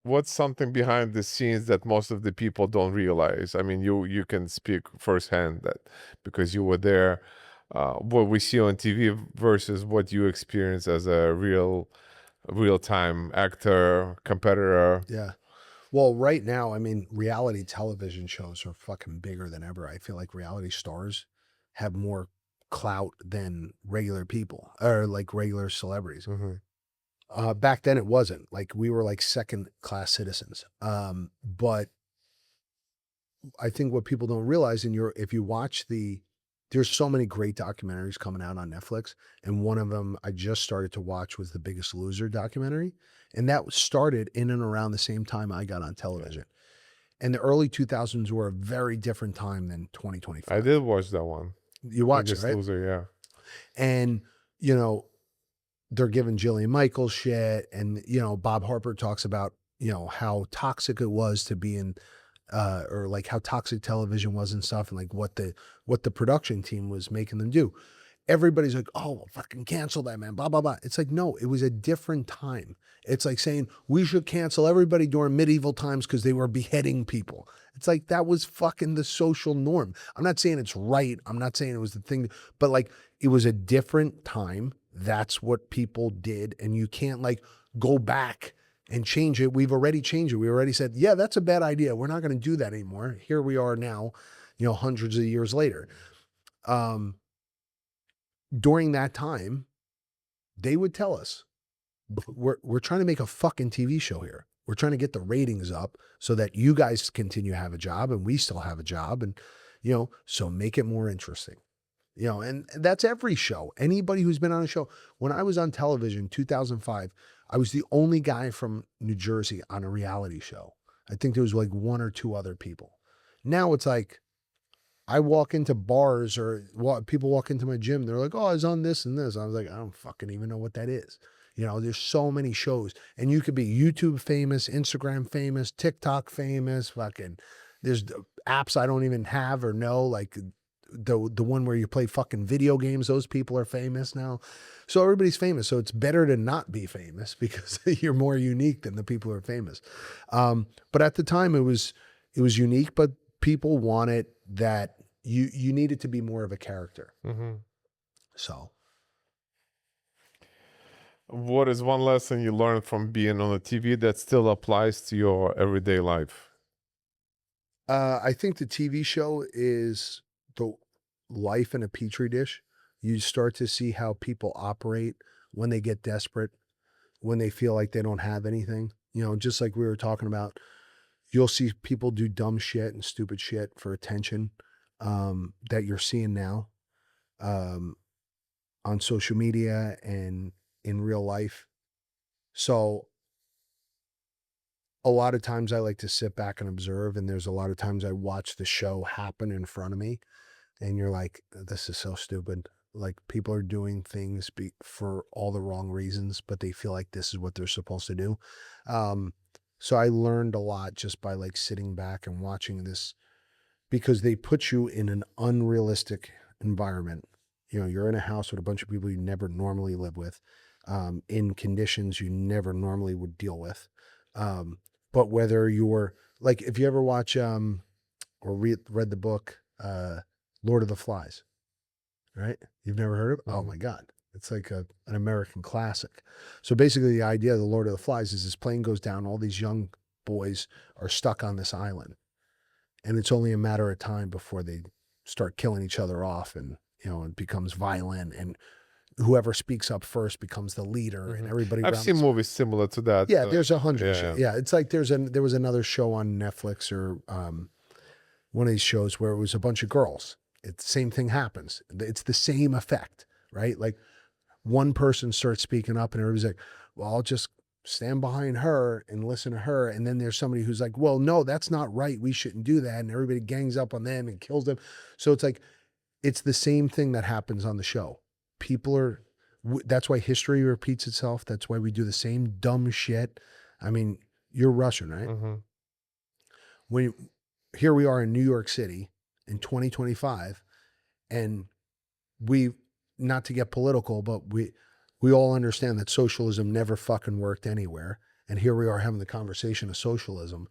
What's something behind the scenes that most of the people don't realize? I mean, you can speak firsthand that because you were there. What we see on TV versus what you experience as a real-time actor, competitor. Yeah. Well, right now, I mean, reality television shows are fucking bigger than ever. I feel like reality stars have more clout than regular people or like regular celebrities. Mm-hmm. Back then it wasn't. Like we were like second class citizens. But I think what people don't realize if you watch there's so many great documentaries coming out on Netflix. And one of them I just started to watch was the Biggest Loser documentary. And that started in and around the same time I got on television. And the early 2000s were a very different time than 2025. I did watch that one. You watched it, Biggest right? Loser, yeah. And, you know, they're giving Jillian Michaels shit. And, you know, Bob Harper talks about, you know, how toxic it was to be in, or like how toxic television was and stuff. And like what the production team was making them do. Everybody's like, oh, well, fucking cancel that, man, blah, blah, blah. It's like, no, it was a different time. It's like saying we should cancel everybody during medieval times because they were beheading people. It's like, that was fucking the social norm. I'm not saying it's right. I'm not saying it was the thing, but like, it was a different time. That's what people did. And you can't like go back and change it. We've already changed it. We already said, yeah, that's a bad idea. We're not going to do that anymore. Here we are now, you know, hundreds of years later. During that time, they would tell us, we're trying to make a fucking TV show here. We're trying to get the ratings up so that you guys continue to have a job and we still have a job. And, you know, so make it more interesting, you know, and that's every show. Anybody who's been on a show. When I was on television, 2005, I was the only guy from New Jersey on a reality show. I think there was like one or two other people. Now it's like, I walk into bars or people walk into my gym. They're like, oh, I was on this and this. I was like, I don't fucking even know what that is. You know, there's so many shows and you could be YouTube famous, Instagram famous, TikTok famous, fucking, there's apps I don't even have or know, like the one where you play fucking video games. Those people are famous now. So everybody's famous. So it's better to not be famous because you're more unique than the people who are famous. But at the time it was unique, but people wanted that you needed to be more of a character. Mm-hmm. So what is one lesson you learned from being on the TV that still applies to your everyday life? I think the TV show is the life in a petri dish. You start to see how people operate when they get desperate, when they feel like they don't have anything, you know, just like we were talking about. You'll see people do dumb shit and stupid shit for attention, that you're seeing now, on social media and in real life. So a lot of times I like to sit back and observe, and there's a lot of times I watch the show happen in front of me and you're like, this is so stupid. Like people are doing things for all the wrong reasons, but they feel like this is what they're supposed to do. So I learned a lot just by like sitting back and watching this, because they put you in an unrealistic environment. You know, you're in a house with a bunch of people you never normally live with, in conditions you never normally would deal with. But whether you're like, if you ever watch, or read the book, Lord of the Flies, right? You've never heard of it? Oh my God. It's like an American classic. So basically the idea of the Lord of the Flies is this plane goes down. All these young boys are stuck on this island, and it's only a matter of time before they start killing each other off, and, you know, it becomes violent, and whoever speaks up first becomes the leader, and everybody. I've seen movies similar to that. Yeah. There's 100. Yeah. Yeah. It's like there was another show on Netflix or, one of these shows where it was a bunch of girls. It's the same thing happens. It's the same effect, right? Like one person starts speaking up and everybody's like, well, I'll just stand behind her and listen to her. And then there's somebody who's like, well, no, that's not right. We shouldn't do that. And everybody gangs up on them and kills them. So it's like, it's the same thing that happens on the show. That's why history repeats itself. That's why we do the same dumb shit. I mean, you're Russian, right? Mm-hmm. Here we are in New York City in 2025, and not to get political, but we all understand that socialism never fucking worked anywhere. And here we are having the conversation of socialism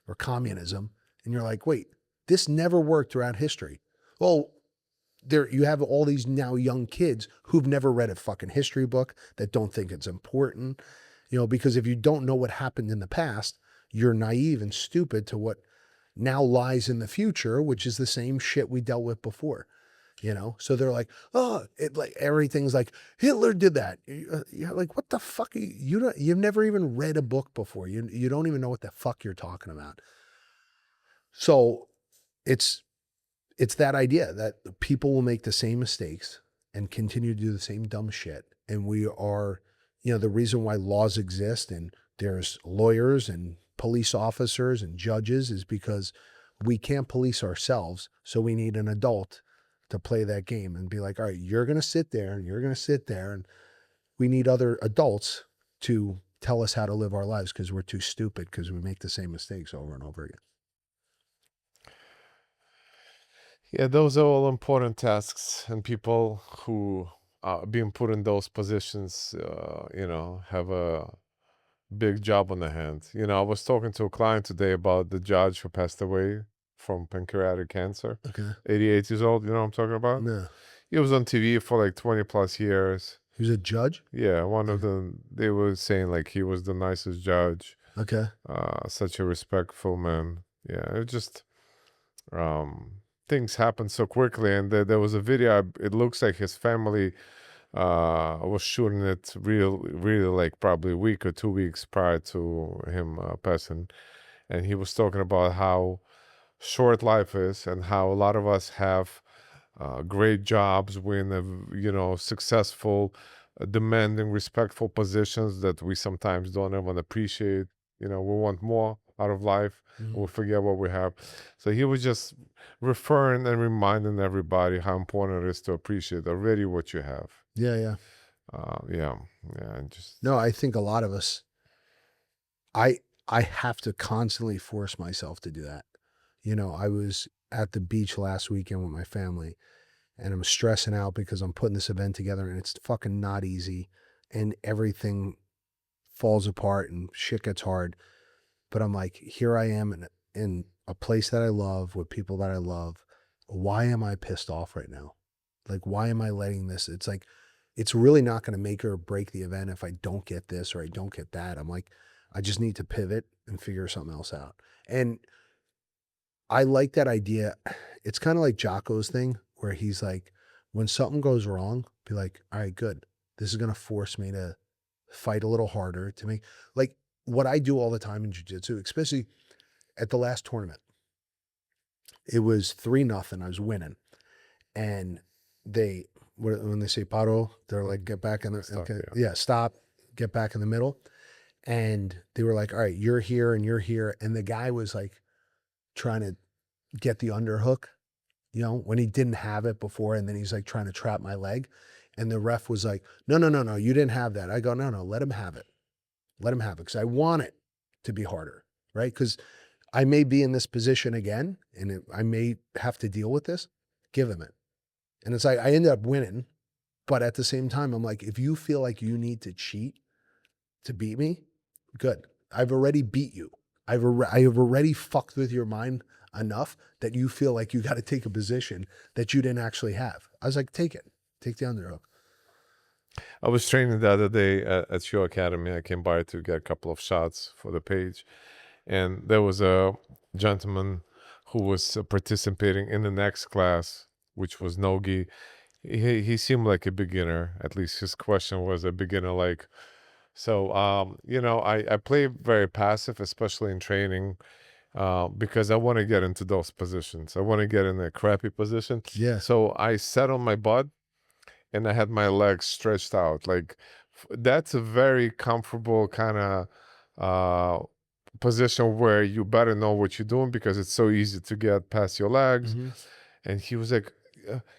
or communism. And you're like, wait, this never worked throughout history. Well, you have all these now young kids who've never read a fucking history book, that don't think it's important, you know, because if you don't know what happened in the past, you're naive and stupid to what now lies in the future, which is the same shit we dealt with before. you know? So they're like, oh, it like everything's like Hitler did that. You're like, what the fuck? You've never even read a book before. You don't even know what the fuck you're talking about. So it's that idea that people will make the same mistakes and continue to do the same dumb shit. And we are, you know, the reason why laws exist and there's lawyers and police officers and judges is because we can't police ourselves. So we need an adult to play that game and be like, all right, you're going to sit there and you're going to sit there. And we need other adults to tell us how to live our lives because we're too stupid because we make the same mistakes over and over again. Yeah, those are all important tasks, and people who are being put in those positions, you know, have a big job on their hands. You know, I was talking to a client today about the judge who passed away from pancreatic cancer. Okay. 88 years old, you know what I'm talking about? No. He was on TV for like 20 plus years. He was a judge? Yeah, one of them, they were saying like he was the nicest judge. Okay. Such a respectful man. Yeah, it just things happen so quickly. And there was a video, it looks like his family was shooting it really like probably a week or 2 weeks prior to him passing. And he was talking about how short life is and how a lot of us have great jobs, we're in a, you know, successful, demanding, respectful positions that we sometimes don't even appreciate. You know, we want more out of life. Mhm. We forget what we have. So he was just referring and reminding everybody how important it is to appreciate already what you have. Yeah, yeah. Yeah, and just No, I think a lot of us, I have to constantly force myself to do that. You know, I was at the beach last weekend with my family and I'm stressing out because I'm putting this event together and it's fucking not easy and everything falls apart and shit gets hard. But I'm like, here I am in a place that I love with people that I love. Why am I pissed off right now? Like, why am I letting this? It's like, it's really not going to make or break the event if I don't get this or I don't get that. I'm like, I just need to pivot and figure something else out. And I like that idea. It's kind of like Jocko's thing where he's like, when something goes wrong, be like, all right, good. This is going to force me to fight a little harder to make, like what I do all the time in jiu-jitsu, especially at the last tournament. It was 3-0. I was winning. And when they say paro, they're like, get back in the, Stop, okay. yeah. Yeah, stop, get back in the middle. And they were like, all right, you're here and you're here. And the guy was like trying to get the underhook, you know, when he didn't have it before. And then he's like trying to trap my leg. And the ref was like, no, you didn't have that. I go, no, let him have it. Let him have it. Because I want it to be harder, right? Because I may be in this position again and I may have to deal with this. Give him it. And it's like, I ended up winning. But at the same time, I'm like, if you feel like you need to cheat to beat me, good. I've already beat you. I have already fucked with your mind enough that you feel like you got to take a position that you didn't actually have. I was like, take it. Take the underhook. I was training the other day at your academy. I came by to get a couple of shots for the page. And there was a gentleman who was participating in the next class, which was no-gi. He seemed like a beginner. At least his question was a beginner like. So, you know, I play very passive, especially in training, because I want to get into those positions. I want to get in a crappy position. Yeah. So I sat on my butt and I had my legs stretched out. Like that's a very comfortable kind of position where you better know what you're doing because it's so easy to get past your legs. Mm-hmm. And he was like,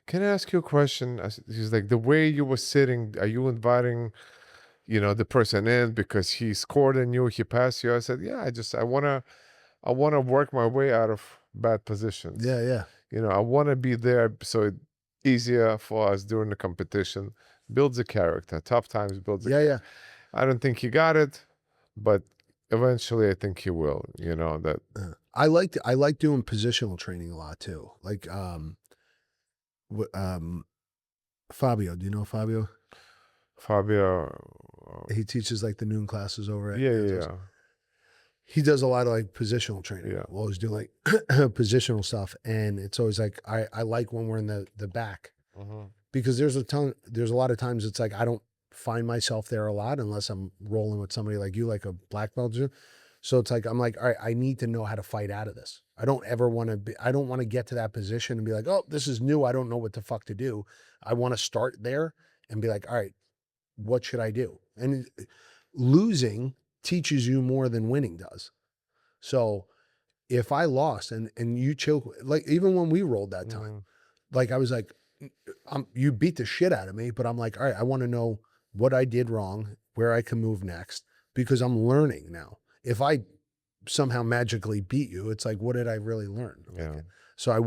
can I ask you a question? He's like, the way you were sitting, are you inviting, you know, the person in because he scored on you, he passed you? I said, yeah, I want to work my way out of bad positions. Yeah, yeah. You know, I want to be there so it's easier for us during the competition. Builds a character. Tough times builds a Yeah. I don't think he got it, but eventually I think he will, you know, that I like doing positional training a lot too. Like, Fabio, do you know Fabio? Fabio, He teaches like the noon classes over at yeah, Anzo's. he does a lot of like positional training. Yeah. We'll always do like positional stuff. And it's always like, I like when we're in the back, because there's a lot of times it's like, I don't find myself there a lot unless I'm rolling with somebody like you, like a black belt. So it's like, I'm like, all right, I need to know how to fight out of this. I don't want to get to that position and be like, oh, this is new, I don't know what the fuck to do. I want to start there and be like, all right, what should I do? And losing teaches you more than winning does. So if I lost and you choke, like even when we rolled that time, like I was like, you beat the shit out of me, but I'm like, all right, I want to know what I did wrong, where I can move next, because I'm learning now. If I somehow magically beat you, it's like, what did I really learn? Yeah. Like, so I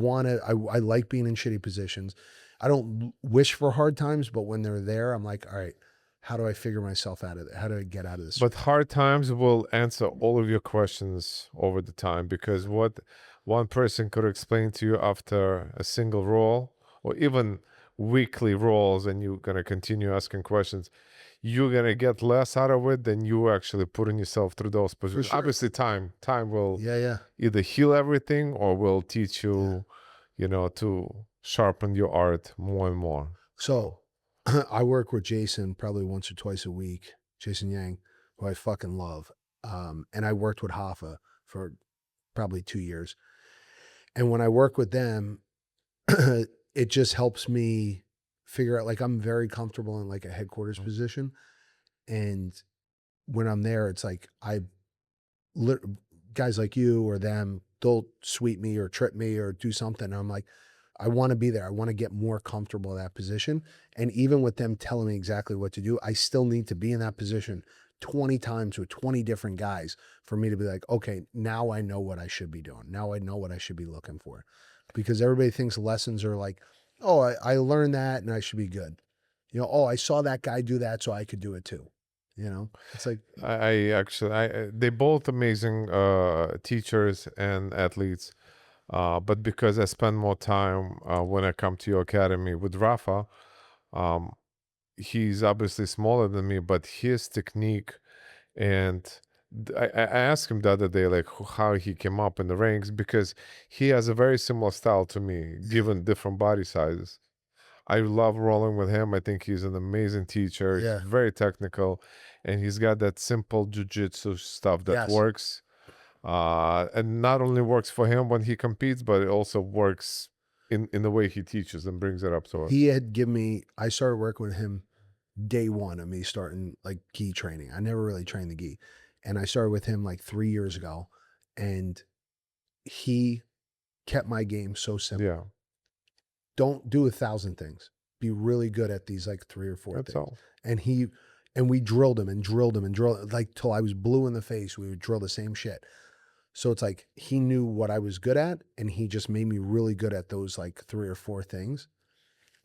like being in shitty positions. I don't wish for hard times, but when they're there, I'm like, all right, how do I figure myself out of it? How do I get out of this? But hard times will answer all of your questions over the time, because what one person could explain to you after a single roll, or even weekly rolls, and you're going to continue asking questions, you're going to get less out of it than you actually putting yourself through those positions. sure. Obviously time will Yeah. either heal everything or will teach you, you know, to sharpen your art more and more. So I work with Jason probably once or twice a week, Jason Yang, who I fucking love. And I worked with Rafa for probably 2 years. And when I work with them, it just helps me figure out, like, I'm very comfortable in like a headquarters position. And when I'm there, it's like, guys like you or them, they'll sweep me or trip me or do something. And I'm like, I want to be there. I want to get more comfortable in that position. And even with them telling me exactly what to do, I still need to be in that position 20 times with 20 different guys for me to be like, okay, now I know what I should be doing. Now I know what I should be looking for. Because everybody thinks lessons are like, oh, I learned that and I should be good. You know, oh, I saw that guy do that, so I could do it too. You know, it's like, I actually, they both amazing teachers and athletes. But because I spend more time when I come to your academy with Rafa, he's obviously smaller than me, but his technique, and I asked him the other day, like, how he came up in the ranks, because he has a very similar style to me, given different body sizes. I love rolling with him. I think he's an amazing teacher. yeah. He's very technical, and he's got that simple jiu-jitsu stuff that Yes. works. And not only works for him when he competes, but it also works in the way he teaches and brings it up to us. He had given me, I started working with him day one of me starting like gi training. I never really trained the gi. And I started with him like 3 years ago. And he kept my game so simple. Yeah, Don't do 1,000 things. Be really good at these like 3 or 4 that's things. all. And we drilled him and drilled him and drilled, like till I was blue in the face. We would drill the same shit. So it's like he knew what I was good at, and he just made me really good at those like 3 or 4 things.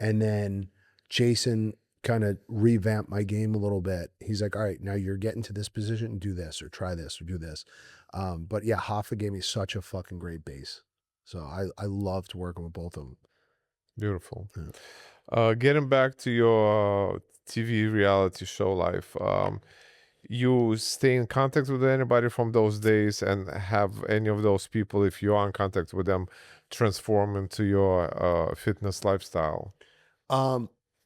And then Jason kind of revamped my game a little bit. He's like, all right, now you're getting to this position, do this or try this or do this. But yeah, Rafa gave me such a fucking great base. So I loved working with both of them. Beautiful. Yeah. Getting back to your TV reality show life, you stay in contact with anybody from those days, and have any of those people, if you're in contact with them, transform into your fitness lifestyle?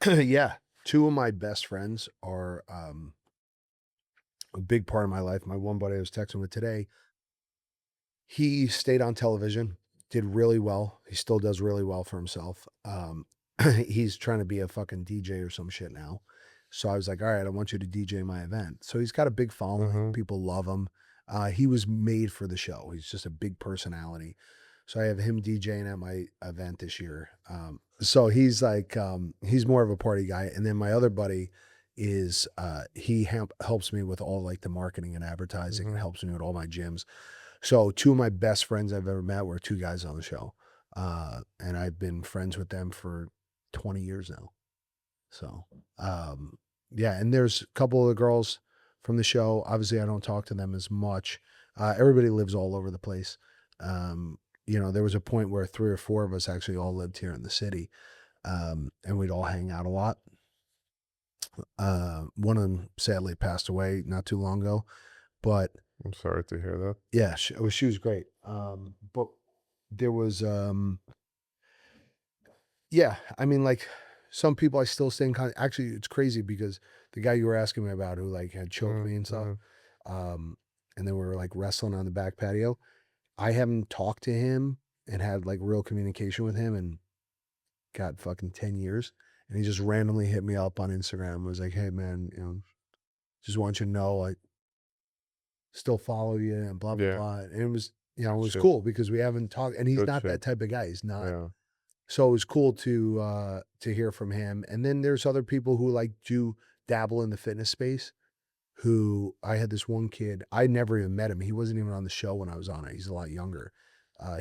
Yeah, 2 of my best friends are a big part of my life. My one buddy I was texting with today, he stayed on television, did really well. He still does really well for himself. He's trying to be a fucking DJ or some shit now. So I was like, all right, I want you to DJ my event. So he's got a big following. People love him. He was made for the show. He's just a big personality. So I have him DJing at my event this year. So he's like, he's more of a party guy. And then my other buddy is, he helps me with all like the marketing and advertising, and helps me with all my gyms. So 2 of my best friends I've ever met were 2 guys on the show. And I've been friends with them for 20 years now. So, yeah. And there's a couple of the girls from the show. Obviously I don't talk to them as much. Everybody lives all over the place. You know, there was a point where 3 or 4 of us actually all lived here in the city. And we'd all hang out a lot. One of them sadly passed away not too long ago, but I'm sorry to hear that. Yeah, she was great. But there was, yeah, I mean, like some people I still stay in contact. Actually, it's crazy because the guy you were asking me about who like had choked me and stuff, Mm-hmm. um, and then we were like wrestling on the back patio. I haven't talked to him and had like real communication with him in got fucking 10 years. And he just randomly hit me up on Instagram and was like, hey man, just want you to know I still follow you and blah blah Yeah. blah. And it was, it was Shit. cool because we haven't talked and he's Good not shit. that type of guy. He's not. Yeah. So it was cool to hear from him. And then there's other people who like do dabble in the fitness space who I had this one kid, I never even met him. He wasn't even on the show when I was on it. He's a lot younger.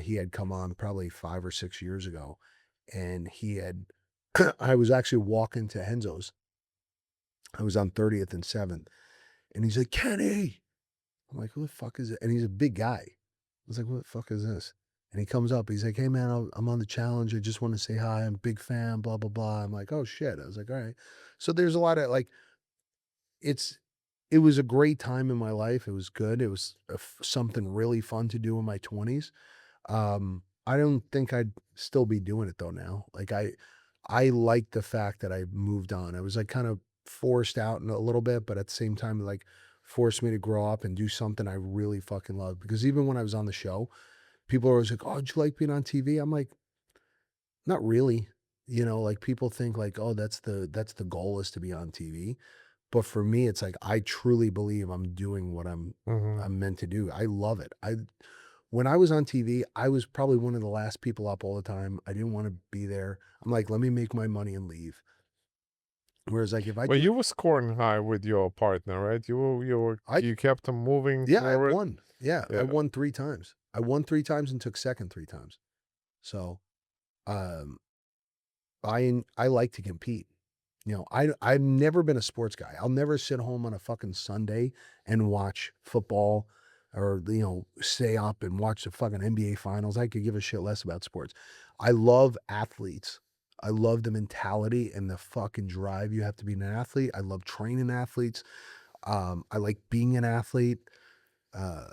He had come on probably 5 or 6 years ago. And he had I was actually walking to Henzo's. I was on 30th and 7th. And he's like, Kenny. I'm like, who the fuck is it? And he's a big guy. I was like, what the fuck is this? And he comes up. He's like, hey, man, I'm on the challenge. I just want to say hi. I'm a big fan, blah, blah, blah. I'm like, oh, shit. I was like, all right. So there's a lot of like, it's, it was a great time in my life. It was good. It was something really fun to do in my 20s. I don't think I'd still be doing it though now. Like I like the fact that I moved on. I was like kind of forced out in a little bit, but at the same time, like forced me to grow up and do something I really fucking love. Because even when I was on the show, people are always like, "Oh, did you like being on TV?" I'm like, not really. Like people think like, "Oh, that's the goal is to be on TV." But for me, it's like I truly believe I'm doing what I'm Mm-hmm. I'm meant to do. I love it. When I was on TV, I was probably one of the last people up all the time. I didn't want to be there. I'm like, let me make my money and leave. Whereas like if I Well, do you were scoring high with your partner, right? I You kept him moving yeah, I forward. won. Yeah, I Yeah. won 3 times. I won 3 times and took second 3 times. So, um I like to compete. I've never been a sports guy. I'll never sit home on a fucking Sunday and watch football or stay up and watch the fucking NBA finals. I could give a shit less about sports. I love athletes. I love the mentality and the fucking drive you have to be an athlete. I love training athletes. I like being an athlete. Uh,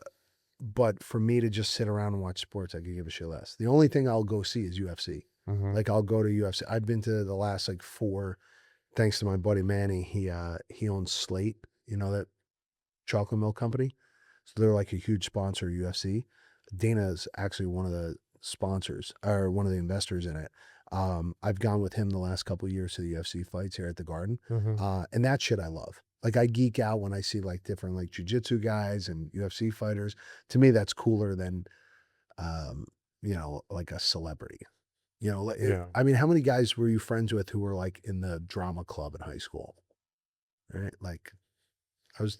but for me to just sit around and watch sports, I could give a shit less. The only thing I'll go see is UFC. Mm-hmm. Like I'll go to UFC. I've been to the last like 4, thanks to my buddy Manny. He owns Slate, that chocolate milk company. So they're like a huge sponsor of UFC. Dana's actually one of the sponsors or one of the investors in it. I've gone with him the last couple of years to the UFC fights here at the Garden. Mm-hmm. And that shit I love. Like I geek out when I see like different like jujitsu guys and UFC fighters. To me, that's cooler than um, like a celebrity. Yeah. I mean, how many guys were you friends with who were like in the drama club in high school? Right? Like I was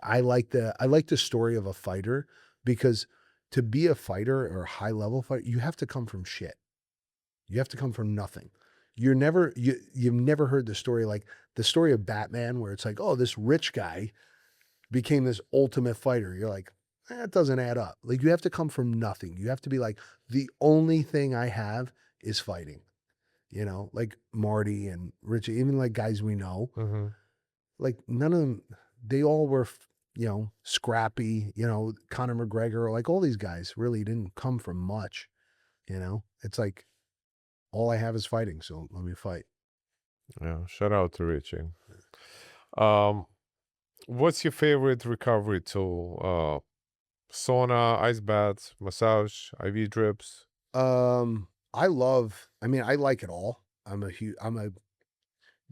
I like the story of a fighter because to be a fighter or a high level fighter, you have to come from shit. You have to come from nothing. You've never heard the story like the story of Batman where it's like, oh, this rich guy became this ultimate fighter. You're like, that doesn't add up. Like you have to come from nothing. You have to be like, the only thing I have is fighting. Like Marty and Richie, even like guys we know, Mm-hmm. like none of them, they all were, scrappy, Conor McGregor, like all these guys really didn't come from much. It's like, all I have is fighting. So let me fight. Yeah. Shout out to Richie. Um, what's your favorite recovery tool? Sauna, ice baths, massage, IV drips. I mean, I like it all. I'm a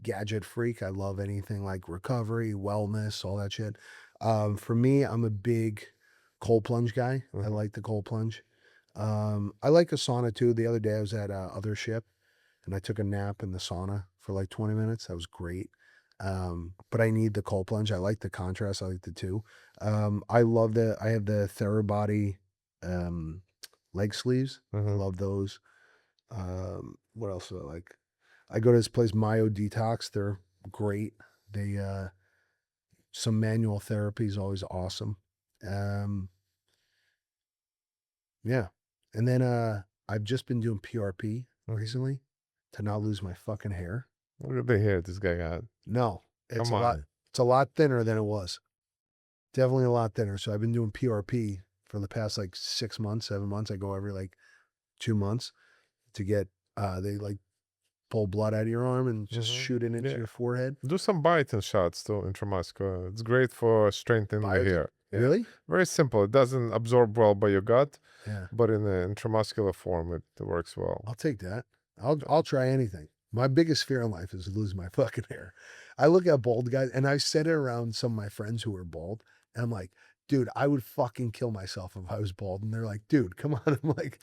gadget freak. I love anything like recovery, wellness, all that shit. For me, I'm a big cold plunge guy. I Mm-hmm. like the cold plunge. I like a sauna too. The other day I was at other ship and I took a nap in the sauna for like 20 minutes. That was great. But I need the cold plunge. I like the contrast. I like the two. I have the Therabody um, leg sleeves. I Mm-hmm. love those. What else do I like? I go to this place, Myo Detox. They're great. They some manual therapy is always awesome. Um, yeah. And then I've just been doing PRP Mm-hmm. recently to not lose my fucking hair. Look at the hair this guy got. No, Come on. it's a lot thinner than it was. Definitely a lot thinner. So I've been doing PRP for the past like 6 months, 7 months. I go every like 2 months to get they like pull blood out of your arm and just shoot it into Yeah. your forehead. Do some biotin shots too, intramuscular. It's great for strengthening the Biotin? hair. Yeah. Really? Very simple. It doesn't absorb well by your gut, Yeah. but in the intramuscular form, it works well. I'll take that. I'll try anything. My biggest fear in life is to lose my fucking hair. I look at bald guys, and I've said it around some of my friends who are bald, and I'm like, dude, I would fucking kill myself if I was bald. And they're like, dude, come on. I'm like,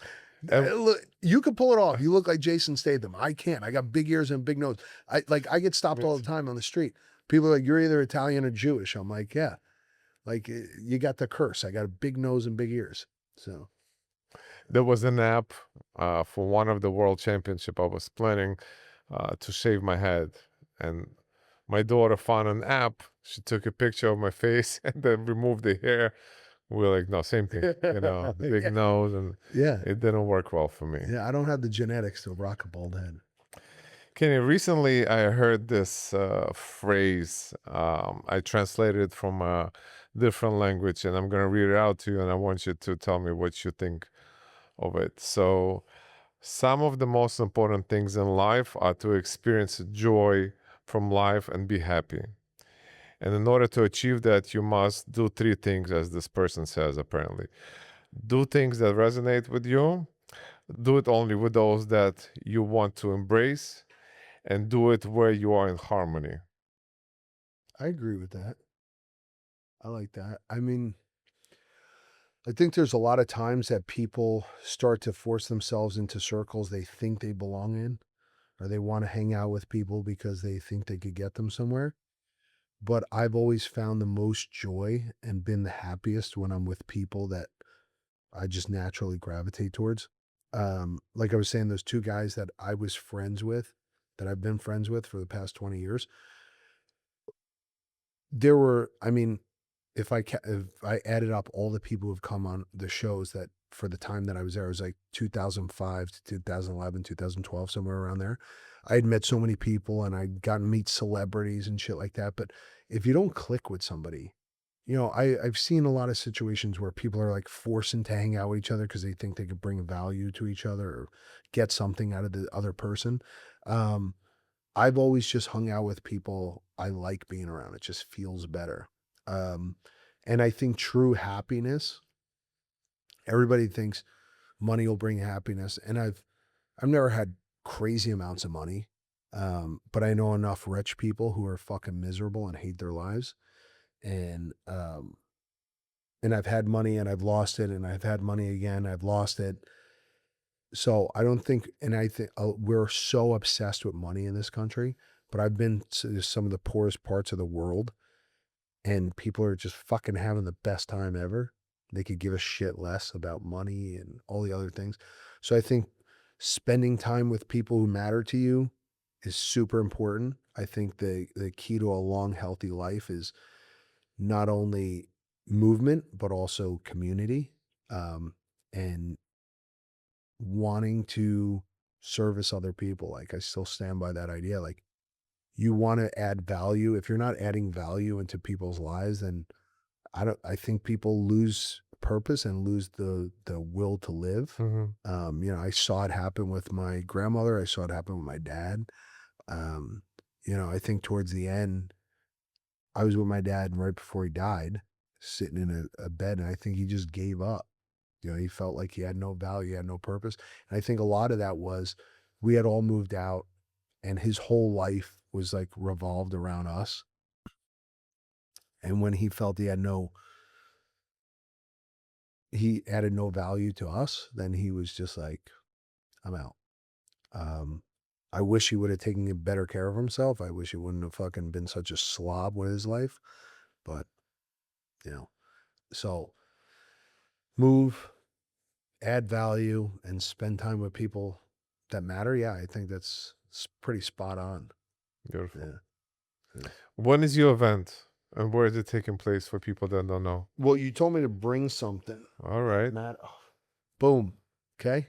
And look, you can pull it off. You look like Jason Statham. I can't. I got big ears and a big nose. I get stopped all the time on the street. People are like, you're either Italian or Jewish. I'm like, yeah. Like you got the curse. I got a big nose and big ears. So there was an app for one of the world championship I was planning to shave my head, and my daughter found an app. She took a picture of my face and then removed the hair. We were like, no, same thing, the big yeah. nose, and Yeah. it didn't work well for me. Yeah. I don't have the genetics to rock a bald head. Kenny, recently I heard this phrase. I translated it from a different language, and I'm going to read it out to you, and I want you to tell me what you think of it. So, some of the most important things in life are to experience joy from life and be happy. And in order to achieve that, you must do three things, as this person says, apparently. Do things that resonate with you, do it only with those that you want to embrace, and do it where you are in harmony. I agree with that. I like that. I mean, I think there's a lot of times that people start to force themselves into circles they think they belong in, or they want to hang out with people because they think they could get them somewhere. But I've always found the most joy and been the happiest when I'm with people that I just naturally gravitate towards. Like I was saying, those two guys that I was friends with, that I've been friends with for the past 20 years, there were, I mean, if I added up all the people who've come on the shows that for the time that I was there, it was like 2005 to 2011, 2012, somewhere around there. I had met so many people and I'd gotten to meet celebrities and shit like that. But if you don't click with somebody, I've seen a lot of situations where people are like forcing to hang out with each other because they think they could bring value to each other or get something out of the other person. Um, I've always just hung out with people I like being around. It just feels better. Um, and I think true happiness, everybody thinks money will bring happiness. And I've never had crazy amounts of money. But I know enough rich people who are fucking miserable and hate their lives. And and I've had money and I've lost it, and I've had money again, I've lost it. So I don't think, and I think we're so obsessed with money in this country, but I've been to some of the poorest parts of the world and people are just fucking having the best time ever. They could give a shit less about money and all the other things. So I think spending time with people who matter to you is super important. I think the key to a long, healthy life is not only movement, but also community, and wanting to service other people. Like I still stand by that idea. Like you want to add value. If you're not adding value into people's lives, then I think people lose purpose and lose the will to live. I saw it happen with my grandmother. I saw it happen with my dad. I think towards the end, I was with my dad right before he died, sitting in a bed, and I think he just gave up. He felt like he had no value, he had no purpose. And I think a lot of that was we had all moved out and his whole life was like revolved around us. And when he felt he added no value to us, then he was just like, I'm out. Um, I wish he would have taken better care of himself. I wish he wouldn't have fucking been such a slob with his life. But, so move, add value, and spend time with people that matter. Yeah, I think that's pretty spot on. Beautiful. Yeah. When is your event and where is it taking place for people that don't know? Well, you told me to bring something. All right. Matt. Oh, boom. Okay.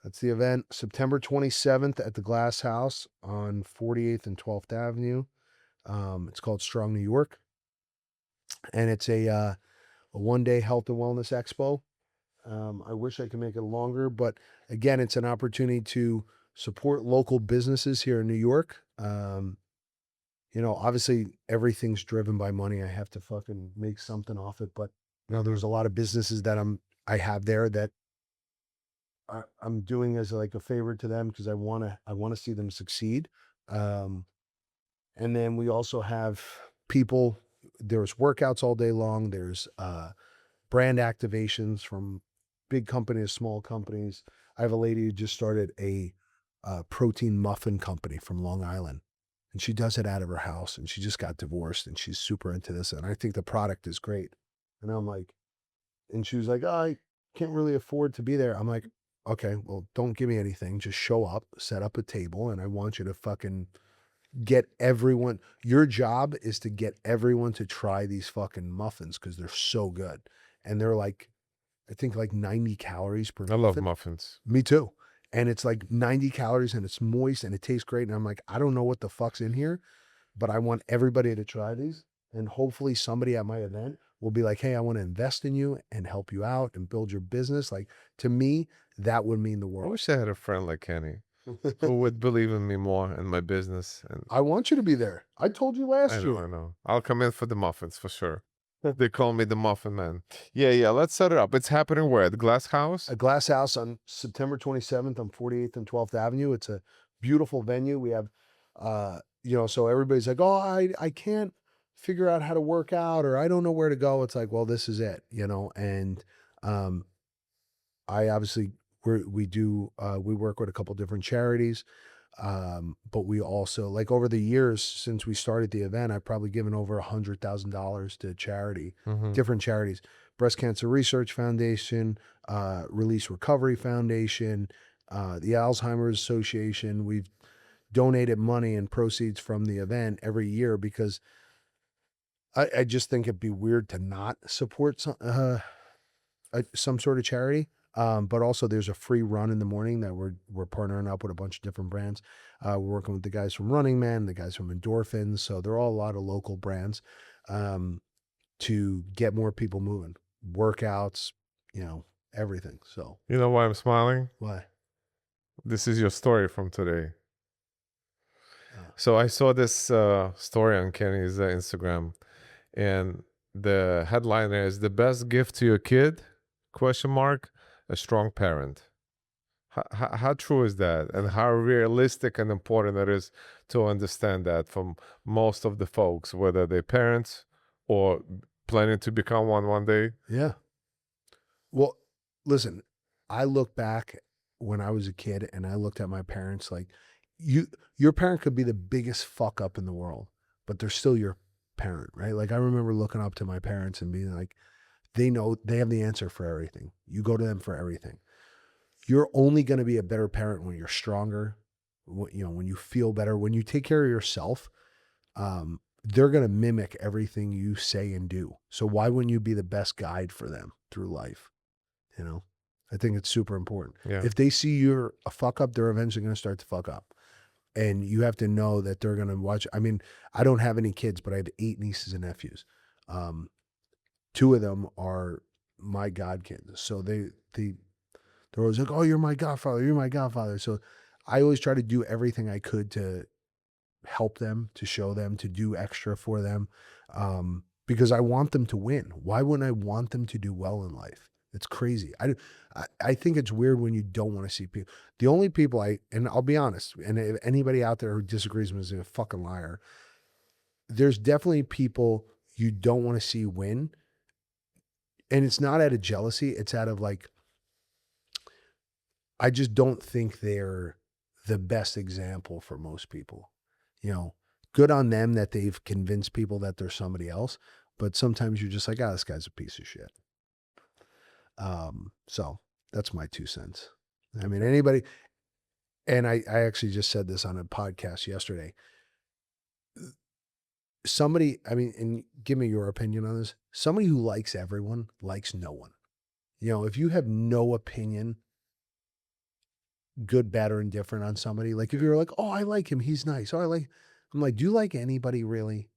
That's the event. September 27th at the Glass House on 48th and 12th Avenue. It's called Strong New York. and it's a one-day health and wellness expo. I wish I could make it longer, but again, it's an opportunity to support local businesses here in New York. Obviously everything's driven by money. I have to fucking make something off it, but there's a lot of businesses that I have there that I'm doing as like a favor to them because I want to see them succeed. And then we also have people. There's workouts all day long. There's brand activations from big companies, small companies. I have a lady who just started a protein muffin company from Long Island, and she does it out of her house, and she just got divorced, and she's super into this, and I think the product is great. And I'm like, and she was like, oh, I can't really afford to be there. I'm like, okay, well, don't give me anything. Just show up, set up a table, and I want you to fucking get everyone. Your job is to get everyone to try these fucking muffins because they're so good. And they're like, I think like 90 calories per I love muffin. muffins. Me too. And it's like 90 calories and it's moist and it tastes great. And I'm like, I don't know what the fuck's in here, but I want everybody to try these. And hopefully somebody at my event will be like, hey, I want to invest in you and help you out and build your business. Like, to me, that would mean the I world. wish I had a friend like Kenny who would believe in me more in my business. And I want you to be there. I told you last year. I know. I'll come in for the muffins for sure. They call me the Muffin Man. Yeah. Let's set it up. It's happening where? At the Glass House? A Glass House on September 27th on 48th and 12th Avenue. It's a beautiful venue. We have, so everybody's like, oh, I can't figure out how to work out or I don't know where to go. It's like, well, this is it, and I obviously we work with a couple different charities. But we also, like, over the years since we started the event, I've probably given over $100,000 to charity, different charities, Breast Cancer Research Foundation, Release Recovery Foundation, the Alzheimer's Association. We've donated money and proceeds from the event every year because I just think it'd be weird to not support some sort of charity. But also there's a free run in the morning that we're partnering up with a bunch of different brands. We're working with the guys from Running Man, the guys from Endorphins. So they're all a lot of local brands, to get more people moving, workouts, everything. So You know why I'm smiling? why? This is your story from today. So I saw this story on Kenny's Instagram, and the headline is "The best gift to your kid?" ? A strong parent. How true is that, and how realistic and important it is to understand that from most of the folks, whether they're parents or planning to become one day? Yeah. Well, listen, I look back when I was a kid and I looked at my parents like your parent could be the biggest fuck up in the world, but they're still your parent, right? Like I remember looking up to my parents and being like, they know they have the answer for everything. You go to them for everything. You're only going to be a better parent when you're stronger, when you feel better, when you take care of yourself. They're going to mimic everything you say and do. So why wouldn't you be the best guide for them through life? I think it's super important. Yeah. If they see you're a fuck up, they're eventually going to start to fuck up. And you have to know that they're going to watch. I mean, I don't have any kids, but I have 8 nieces and nephews. 2 of them are my godkids. So they're always like, oh, you're my godfather. You're my godfather. So I always try to do everything I could to help them, to show them, to do extra for them, because I want them to win. Why wouldn't I want them to do well in life? It's crazy. I think it's weird when you don't want to see people. The only people and I'll be honest, and if anybody out there who disagrees with me is a fucking liar. There's definitely people you don't want to see win. And it's not out of jealousy. It's out of like, I just don't think they're the best example for most people. Good on them that they've convinced people that they're somebody else. But sometimes you're just like, this guy's a piece of shit. So that's my 2 cents. I mean, anybody, and I actually just said this on a podcast yesterday. Somebody, and give me your opinion on this. Somebody who likes everyone likes no one. If you have no opinion, good, bad, or indifferent on somebody, like if you're like, oh, I like him, he's nice. I'm like, do you like anybody really?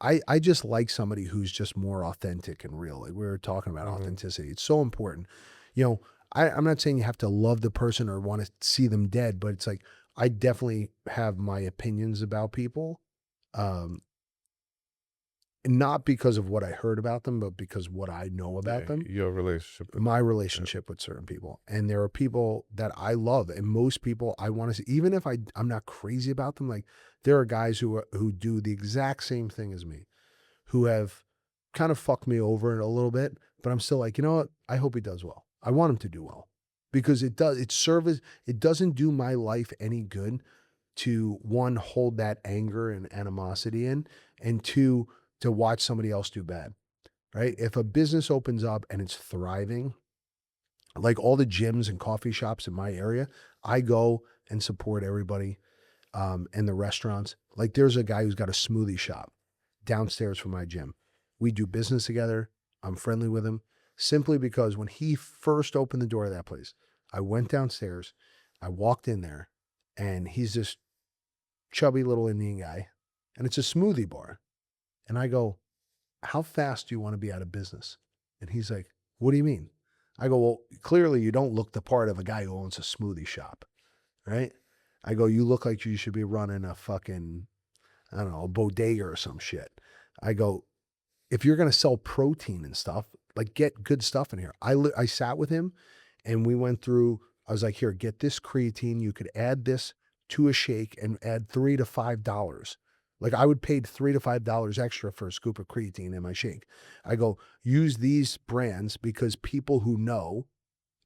I just like somebody who's just more authentic and real. Like we were talking about authenticity. It's so important. You know, I'm not saying you have to love the person or want to see them dead, but it's like I definitely have my opinions about people. Um, not because of what I heard about them, but because what I know about them. Your relationship. My relationship with certain people. And there are people that I love, and most people I want to see, even if I'm not crazy about them. Like there are guys who do the exact same thing as me, who have kind of fucked me over a little bit, but I'm still like, you know what? I hope he does well. I want him to do well because it doesn't do my life any good to, one, hold that anger and animosity in, and two, to watch somebody else do bad, right? If a business opens up and it's thriving, like all the gyms and coffee shops in my area, I go and support everybody, and the restaurants. Like there's a guy who's got a smoothie shop downstairs from my gym. We do business together. I'm friendly with him simply because when he first opened the door of that place, I went downstairs, I walked in there, and he's this chubby little Indian guy, and it's a smoothie bar. And I go, how fast do you want to be out of business? And he's like, what do you mean? I go, well, clearly you don't look the part of a guy who owns a smoothie shop, right? I go, you look like you should be running a fucking, I don't know, a bodega or some shit. I go, if you're going to sell protein and stuff, like get good stuff in here. I sat with him and we went through, I was like, here, get this creatine. You could add this to a shake and add $3 to $5. Like I would pay $3 to $5 extra for a scoop of creatine in my shake. I go, use these brands because people who know,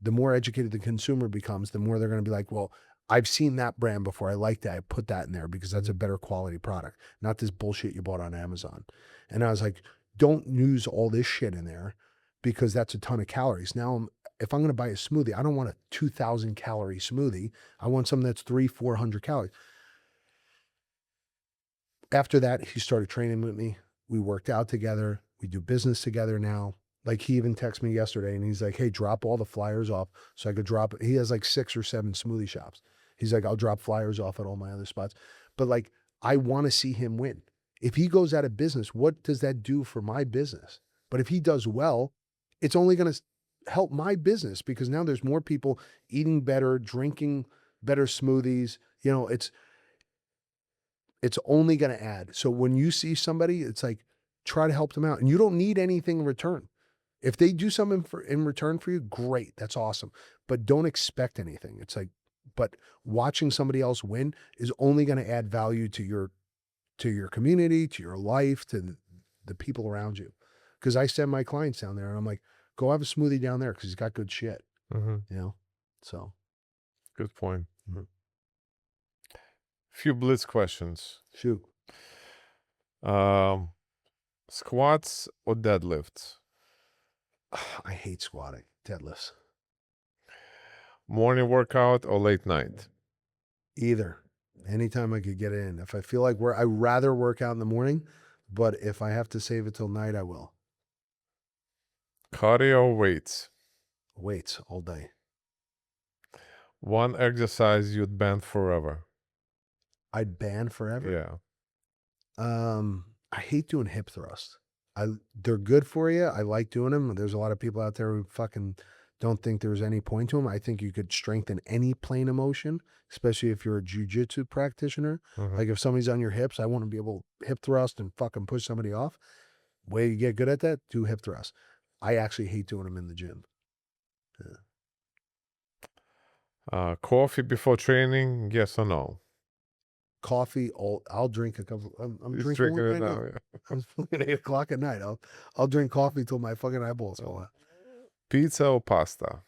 the more educated the consumer becomes, the more they're going to be like, well, I've seen that brand before. I like that. I put that in there because that's a better quality product, not this bullshit you bought on Amazon. And I was like, don't use all this shit in there because that's a ton of calories. Now, if I'm going to buy a smoothie, I don't want a 2,000 calorie smoothie. I want something that's 400 calories. After that, he started training with me. We worked out together. We do business together now. Like he even texted me yesterday and he's like, hey, drop all the flyers off so I could drop. He has like 6 or 7 smoothie shops. He's like, I'll drop flyers off at all my other spots. But like, I want to see him win. If he goes out of business, what does that do for my business? But if he does well, it's only going to help my business because now there's more people eating better, drinking better smoothies. You know, it's only going to add. So when you see somebody, it's like, try to help them out. And you don't need anything in return. If they do something in return for you, great. That's awesome. But don't expect anything. It's like, but watching somebody else win is only going to add value to your community, to your life, to the people around you. Because I send my clients down there and I'm like, go have a smoothie down there because he's got good shit. You know? So. Good point. Few blitz questions. Shoot. Squats or deadlifts? I hate squatting. Deadlifts. Morning workout or late night? Either. Anytime I could get it in. If I feel like I rather work out in the morning, but if I have to save it till night, I will. Cardio or weights? Weights all day. One exercise you'd ban forever? I'd ban forever. Yeah. I hate doing hip thrusts. They're good for you. I like doing them. There's a lot of people out there who fucking don't think there's any point to them. I think you could strengthen any plane of motion, especially if you're a Jiu Jitsu practitioner. Like if somebody's on your hips, I want to be able to hip thrust and fucking push somebody off. Way you get good at that, do hip thrusts. I actually hate doing them in the gym. Yeah. Coffee before training, yes or no? Coffee, I'll drink a couple. I'm He's drinking one drinking it right now. now. Yeah. It's fucking 8 o'clock at night. I'll drink coffee till my fucking eyeballs fall out. Pizza or pasta?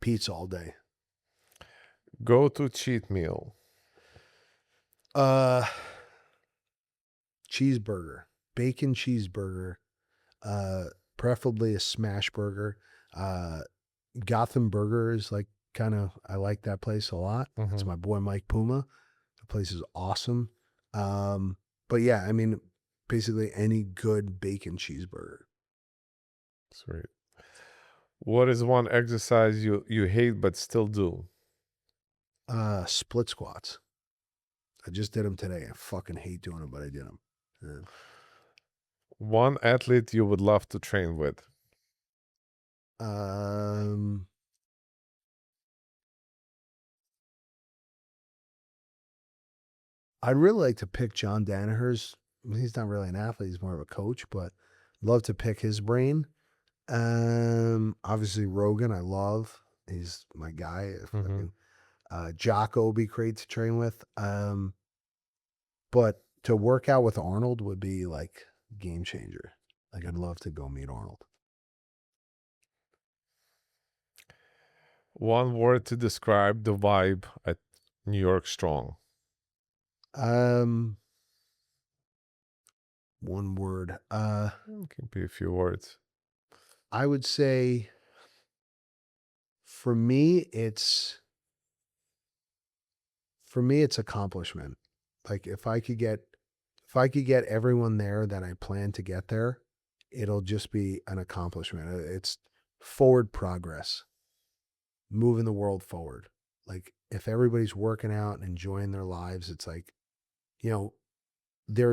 Pizza all day. Go to cheat meal. Cheeseburger, bacon cheeseburger, preferably a smash burger. Gotham Burger is like I like that place a lot. It's my boy Mike Puma. The place is awesome. But yeah, I mean, basically any good bacon cheeseburger. Sweet. What is one exercise you hate but still do? Split squats. I just did them today. I fucking hate doing them, but I did them. Yeah. One athlete you would love to train with. I'd really like to pick John Danaher's. He's not really an athlete; he's more of a coach. But love to pick his brain. Obviously Rogan, I love. He's my guy. Mhm. Jocko would be great to train with. But to work out with Arnold would be like game changer. Like I'd love to go meet Arnold. One word to describe the vibe at New York Strong. One word. It can be a few words. I would say for me it's accomplishment. Like if I could get everyone there that I plan to get there, it'll just be an accomplishment. It's forward progress, moving the world forward. Like if everybody's working out and enjoying their lives, it's like, you know, there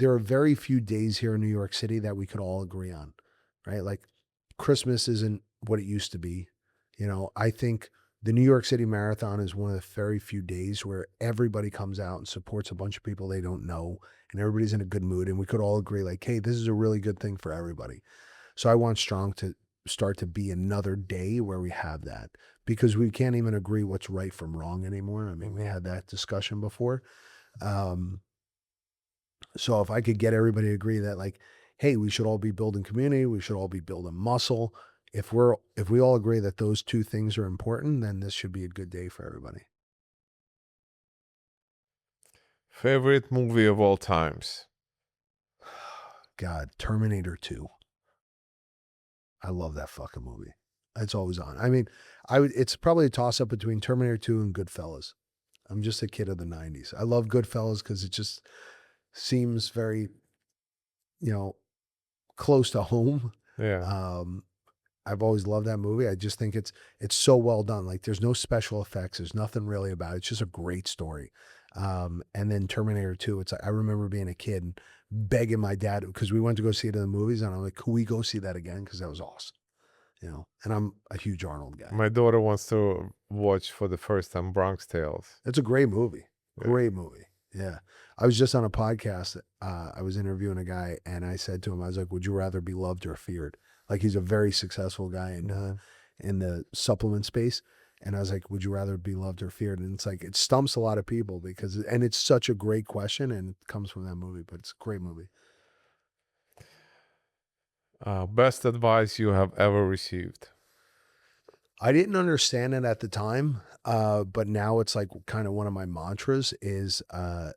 are very few days here in New York City that we could all agree on, right? Like Christmas isn't what it used to be. You know, I think the New York City Marathon is one of the very few days where everybody comes out and supports a bunch of people they don't know, and everybody's in a good mood, and we could all agree like, hey, this is a really good thing for everybody. So I want Strong to start to be another day where we have that, because we can't even agree what's right from wrong anymore. I mean, we had that discussion before. So if I could get everybody to agree that like, hey, we should all be building community, we should all be building muscle. If we all agree that those two things are important, then this should be a good day for everybody. Favorite movie of all times. God, Terminator 2. I love that fucking movie. It's always on. I mean, it's probably a toss up between Terminator 2 and Goodfellas. I'm just a kid of the 90s. I love Goodfellas because it just seems very, you know, close to home. Yeah. I've always loved that movie. I just think it's so well done. Like there's no special effects. There's nothing really about it. It's just a great story. And then Terminator 2, it's like, I remember being a kid and begging my dad, because we went to go see it in the movies, and I'm like, could we go see that again? Because that was awesome. You know, and I'm a huge Arnold guy. My daughter wants to watch for the first time Bronx Tales. It's a great movie. Great movie. Yeah. I was just on a podcast. I was interviewing a guy, and I said to him, I was like, would you rather be loved or feared? Like he's a very successful guy in the supplement space. And I was like, would you rather be loved or feared? And it's like, it stumps a lot of people and it's such a great question, and it comes from that movie, but it's a great movie. Best advice you have ever received. I didn't understand it at the time, but now it's like kind of one of my mantras is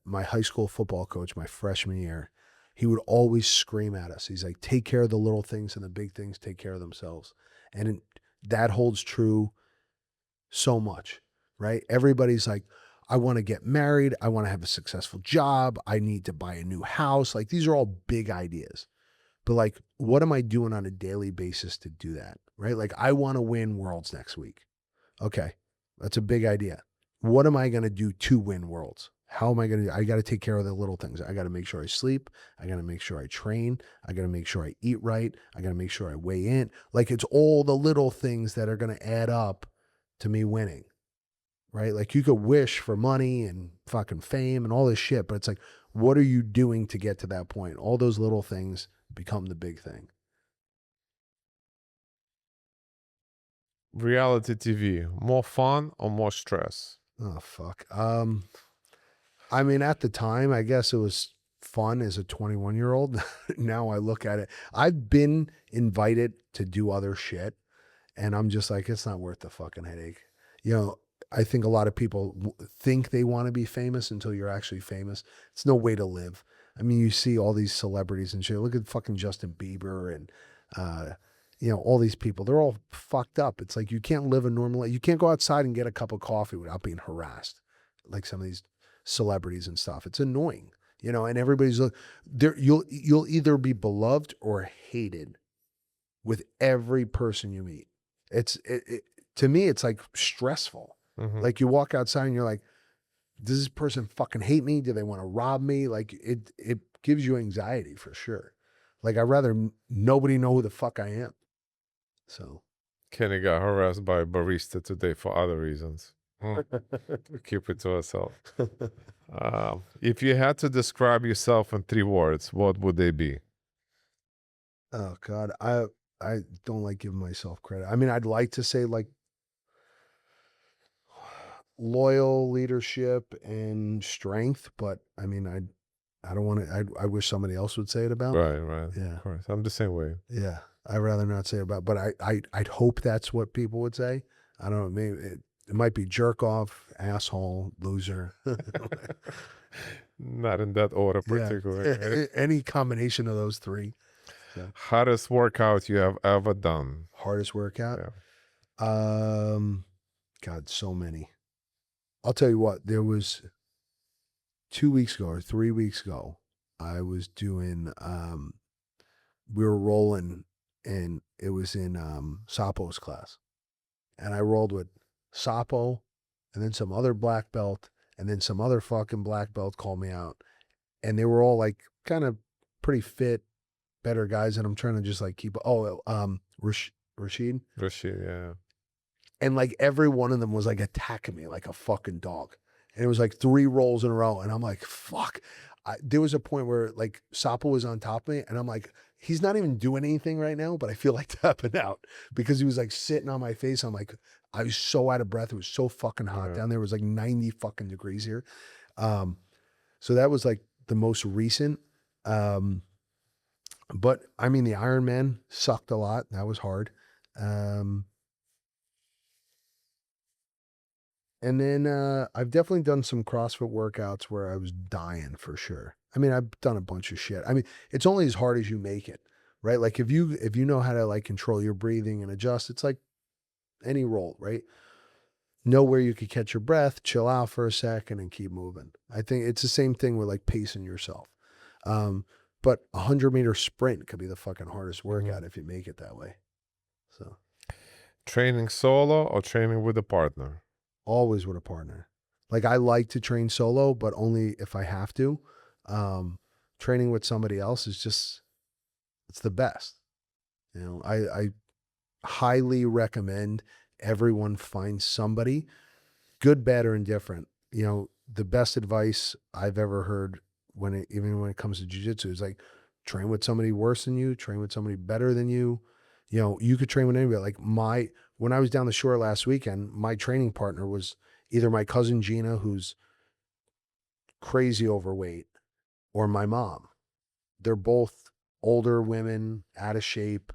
my high school football coach, my freshman year, he would always scream at us. He's like, take care of the little things, and the big things take care of themselves. And that holds true so much, right? Everybody's like, I want to get married. I want to have a successful job. I need to buy a new house. Like these are all big ideas. But like, what am I doing on a daily basis to do that? Right? Like, I want to win worlds next week. Okay. That's a big idea. What am I going to do to win worlds? How am I going to I got to take care of the little things. I got to make sure I sleep. I got to make sure I train. I got to make sure I eat right. I got to make sure I weigh in. Like it's all the little things that are going to add up to me winning. Right? Like you could wish for money and fucking fame and all this shit, but it's like, what are you doing to get to that point? All those little things become the big thing. Reality TV, more fun or more stress? Oh fuck. I mean, at the time, I guess it was fun as a 21-year-old. Now I look at it. I've been invited to do other shit, and I'm just like, it's not worth the fucking headache. You know, I think a lot of people think they want to be famous until you're actually famous. It's no way to live. I mean, you see all these celebrities and shit. Look at fucking Justin Bieber and, you know, all these people. They're all fucked up. It's like you can't live a normal life. You can't go outside and get a cup of coffee without being harassed, like some of these celebrities and stuff. It's annoying, you know. And everybody's there. You'll either be beloved or hated with every person you meet. To me, it's like stressful. Mm-hmm. Like you walk outside and you're like, does this person fucking hate me? Do they want to rob me? Like it gives you anxiety for sure. Like, I'd rather nobody know who the fuck I am. So. Kenny got harassed by a barista today for other reasons. Keep it to ourselves. If you had to describe yourself in 3 words, what would they be? Oh God, I don't like giving myself credit. I mean, I'd like to say like loyal, leadership, and strength, but I mean, I don't want to. I wish somebody else would say it about. Right. Yeah, Of course. I'm the same way. yeah. I'd rather not say it about. But I'd hope that's what people would say. I don't know. Maybe it might be jerk off, asshole, loser. Not in that order, particularly. Yeah. Any combination of those 3. So. Hottest workout you have ever done? Hardest workout. Yeah. God, so many. I'll tell you what. There was 2 weeks ago or 3 weeks ago. I was doing. We were rolling, and it was in Sapo's class, and I rolled with Sapo, and then some other black belt, and then some other fucking black belt called me out, and they were all like kind of pretty fit, better guys, and I'm trying to just like keep. Rashid, yeah. and like every one of them was like attacking me like a fucking dog, and it was like 3 rolls in a row, and I'm like, fuck. There was a point where like Sapo was on top of me, and I'm like, he's not even doing anything right now, but I feel like tapping out because he was like sitting on my face. I'm like, I was so out of breath. It was so fucking hot down there. It was like 90 fucking degrees here. So that was like the most recent. But I mean, the Ironman sucked a lot. That was hard. And then I've definitely done some CrossFit workouts where I was dying for sure. I mean, I've done a bunch of shit. I mean, it's only as hard as you make it, right? Like if you know how to like control your breathing and adjust, it's like any roll, right? Know where you could catch your breath, chill out for a second, and keep moving. I think it's the same thing with like pacing yourself. But 100-meter sprint could be the fucking hardest workout if you make it that way. So Training solo or training with a partner? always with a partner. Like I like to train solo, but only if I have to. Training with somebody else is just, it's the best. You know, I highly recommend everyone find somebody, good, bad, or indifferent. You know, the best advice I've ever heard even when it comes to jiu-jitsu is like, train with somebody worse than you, train with somebody better than you. You know, you could train with anybody. Like when I was down the shore last weekend, my training partner was either my cousin Gina, who's crazy overweight, or my mom. They're both older women, out of shape.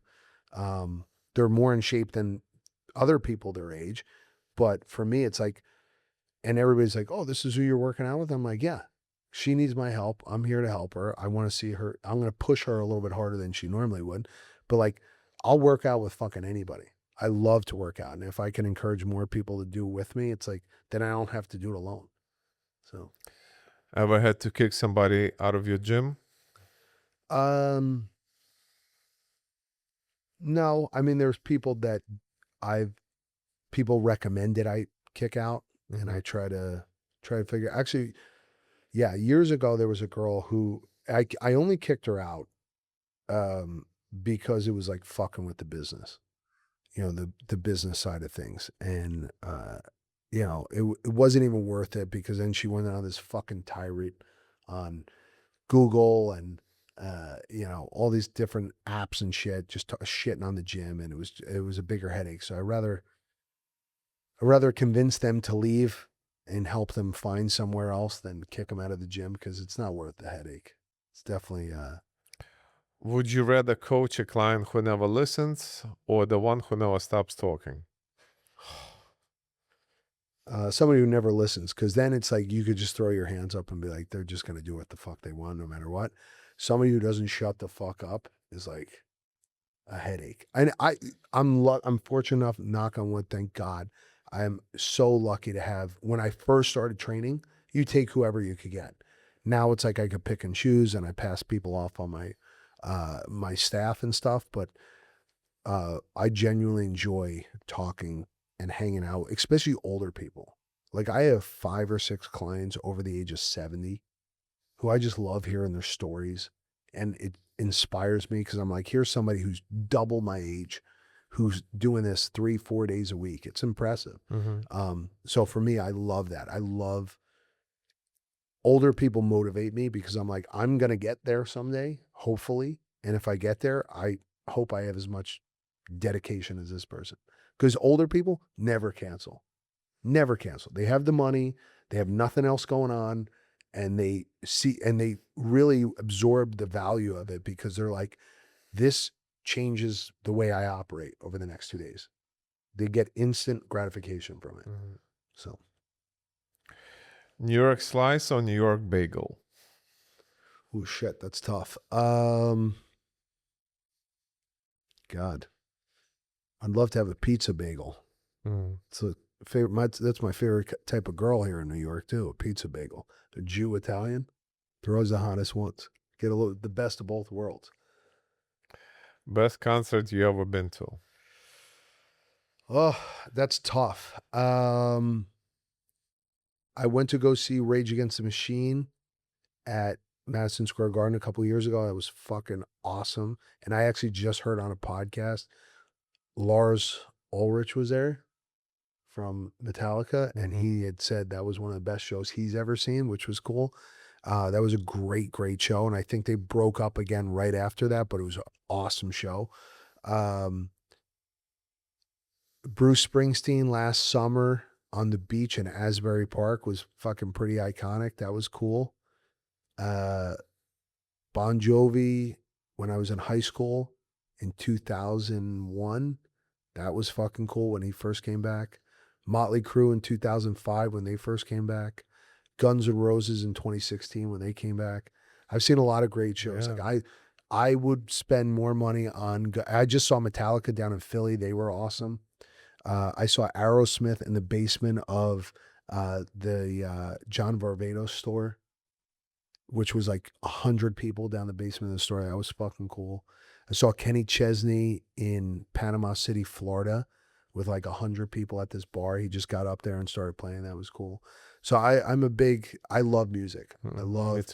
They're more in shape than other people their age. But for me, it's like, and everybody's like, oh, this is who you're working out with? I'm like, yeah, she needs my help. I'm here to help her. I want to see her. I'm going to push her a little bit harder than she normally would. But like, I'll work out with fucking anybody. I love to work out. And if I can encourage more people to do it with me, it's like, then I don't have to do it alone. So. Ever had to kick somebody out of your gym? No, I mean, there's people that people recommended I kick out, and I try to figure. Actually, yeah, years ago there was a girl who I only kicked her out, because it was like fucking with the business, you know, the business side of things, and you know, it wasn't even worth it because then she went on this fucking tirade on Google and you know, all these different apps and shit, just shitting on the gym, and it was a bigger headache. So I rather convince them to leave and help them find somewhere else than kick them out of the gym because it's not worth the headache. It's definitely Would you rather coach a client who never listens or the one who never stops talking? somebody who never listens, because then it's like you could just throw your hands up and be like, they're just going to do what the fuck they want no matter what. Somebody who doesn't shut the fuck up is like a headache. And I'm fortunate enough, knock on wood, thank God. I am so lucky to have, when I first started training, you take whoever you could get. Now it's like I could pick and choose, and I pass people off on my staff and stuff. But I genuinely enjoy talking and hanging out, especially older people. Like I have 5 or 6 clients over the age of 70 who I just love hearing their stories. And inspires me because I'm like, here's somebody who's double my age, who's doing this 3-4 days a week. It's impressive. So for me, I love that. I love older people motivate me because I'm like, I'm going to get there someday, hopefully. And if I get there, I hope I have as much dedication as this person. Because older people never cancel. Never cancel. They have the money, they have nothing else going on, and they really absorb the value of it because they're like, this changes the way I operate over the next 2 days. They get instant gratification from it. So New York slice or New York bagel? oh shit, that's tough. God, I'd love to have a pizza bagel. It's a favorite. That's my favorite type of girl here in New York too. A pizza bagel, a Jew Italian. They're always the hottest ones. Get the best of both worlds. Best concert you ever been to? Oh, that's tough. I went to go see Rage Against the Machine at Madison Square Garden a couple years ago. That was fucking awesome. And I actually just heard on a podcast, Lars Ulrich was there from Metallica, and he had said that was one of the best shows he's ever seen, which was cool. That was a great, great show. And I think they broke up again right after that, but it was an awesome show. Bruce Springsteen last summer on the beach in Asbury Park was fucking pretty iconic. That was cool. Bon Jovi when I was in high school in 2001. That was fucking cool when he first came back. Motley Crue in 2005 when they first came back. Guns N' Roses in 2016 when they came back. I've seen a lot of great shows. Yeah. Like I would spend more money on. I just saw Metallica down in Philly. They were awesome. I saw Aerosmith in the basement of the John Varvatos store, which was like 100 people down the basement of the store. That was fucking cool. I saw Kenny Chesney in Panama City, Florida, with like 100 people at this bar. He just got up there and started playing. That was cool. So I love music. I love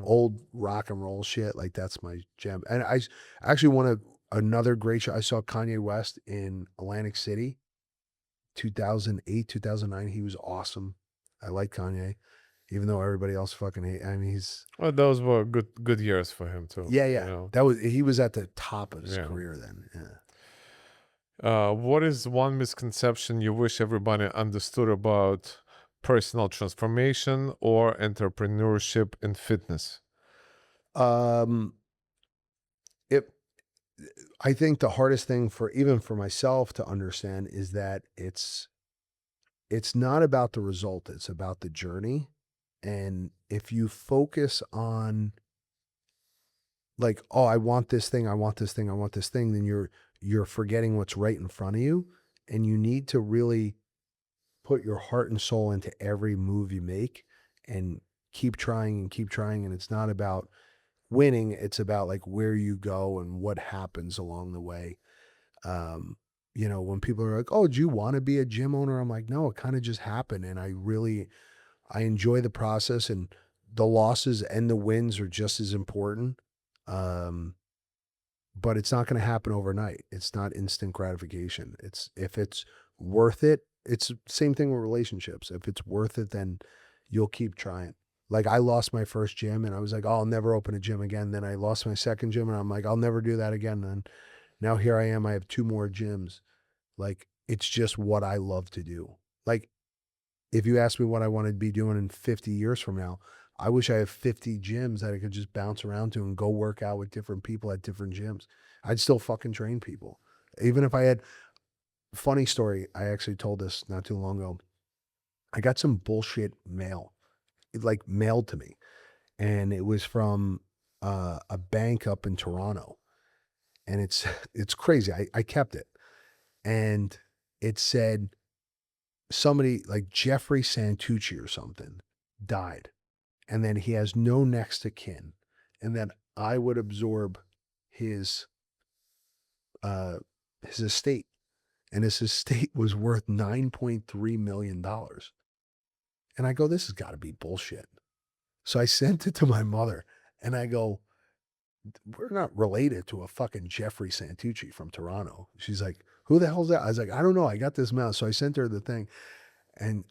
old rock and roll shit. Like that's my jam. And I actually another great show. I saw Kanye West in Atlantic City, 2008, 2009. He was awesome. I like Kanye, even though everybody else fucking hate. I mean, Well, those were good years for him too. yeah. You know? He was at the top of his career then. Yeah. What is one misconception you wish everybody understood about personal transformation or entrepreneurship in fitness? I think the hardest thing even for myself to understand is that it's not about the result, it's about the journey. And if you focus on like, oh, I want this thing, then you're forgetting what's right in front of you. And you need to really put your heart and soul into every move you make and keep trying. And it's not about winning. It's about like where you go and what happens along the way. When people are like, oh, do you want to be a gym owner? I'm like, no, it kind of just happened. And I enjoy the process, and the losses and the wins are just as important. But it's not going to happen overnight. It's not instant gratification. If it's worth it, it's the same thing with relationships. If it's worth it, then you'll keep trying. Like I lost my first gym and I was like, oh, I'll never open a gym again. Then I lost my second gym and I'm like, I'll never do that again. And now here I am. I have 2 more gyms. Like it's just what I love to do. Like if you ask me what I want to be doing in 50 years from now, I wish I have 50 gyms that I could just bounce around to and go work out with different people at different gyms. I'd still fucking train people. Even if I had, funny story, I actually told this not too long ago. I got some bullshit mail, like mailed to me. And it was from a bank up in Toronto. And it's crazy. I kept it. And it said somebody like Jeffrey Santucci or something died. And then he has no next of kin. And then I would absorb his estate. And his estate was worth $9.3 million. And I go, this has got to be bullshit. So I sent it to my mother and I go, we're not related to a fucking Jeffrey Santucci from Toronto. She's like, who the hell's that? I was like, I don't know. I got this mouse. So I sent her the thing. And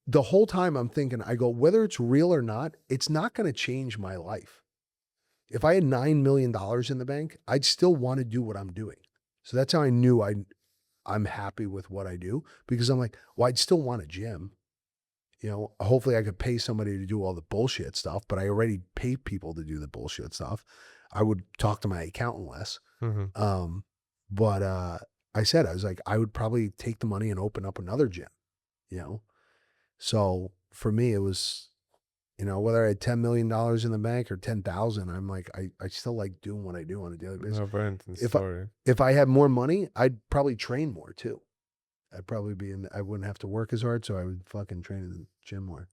the whole time I'm thinking, I go, whether it's real or not, it's not going to change my life. If I had $9 million in the bank, I'd still want to do what I'm doing. So that's how I knew I'm happy with what I do, because I'm like, well, I'd still want a gym. You know, hopefully I could pay somebody to do all the bullshit stuff, but I already pay people to do the bullshit stuff. I would talk to my accountant less. Mm-hmm. But I said, I was like, I would probably take the money and open up another gym, you know? So for me, it was, you know, whether I had $10 million in the bank or 10,000, I'm like, I still like doing what I do on a daily basis. Never ending If story. if I had more money, I'd probably train more too. I'd probably be I wouldn't have to work as hard, so I would fucking train in the gym more.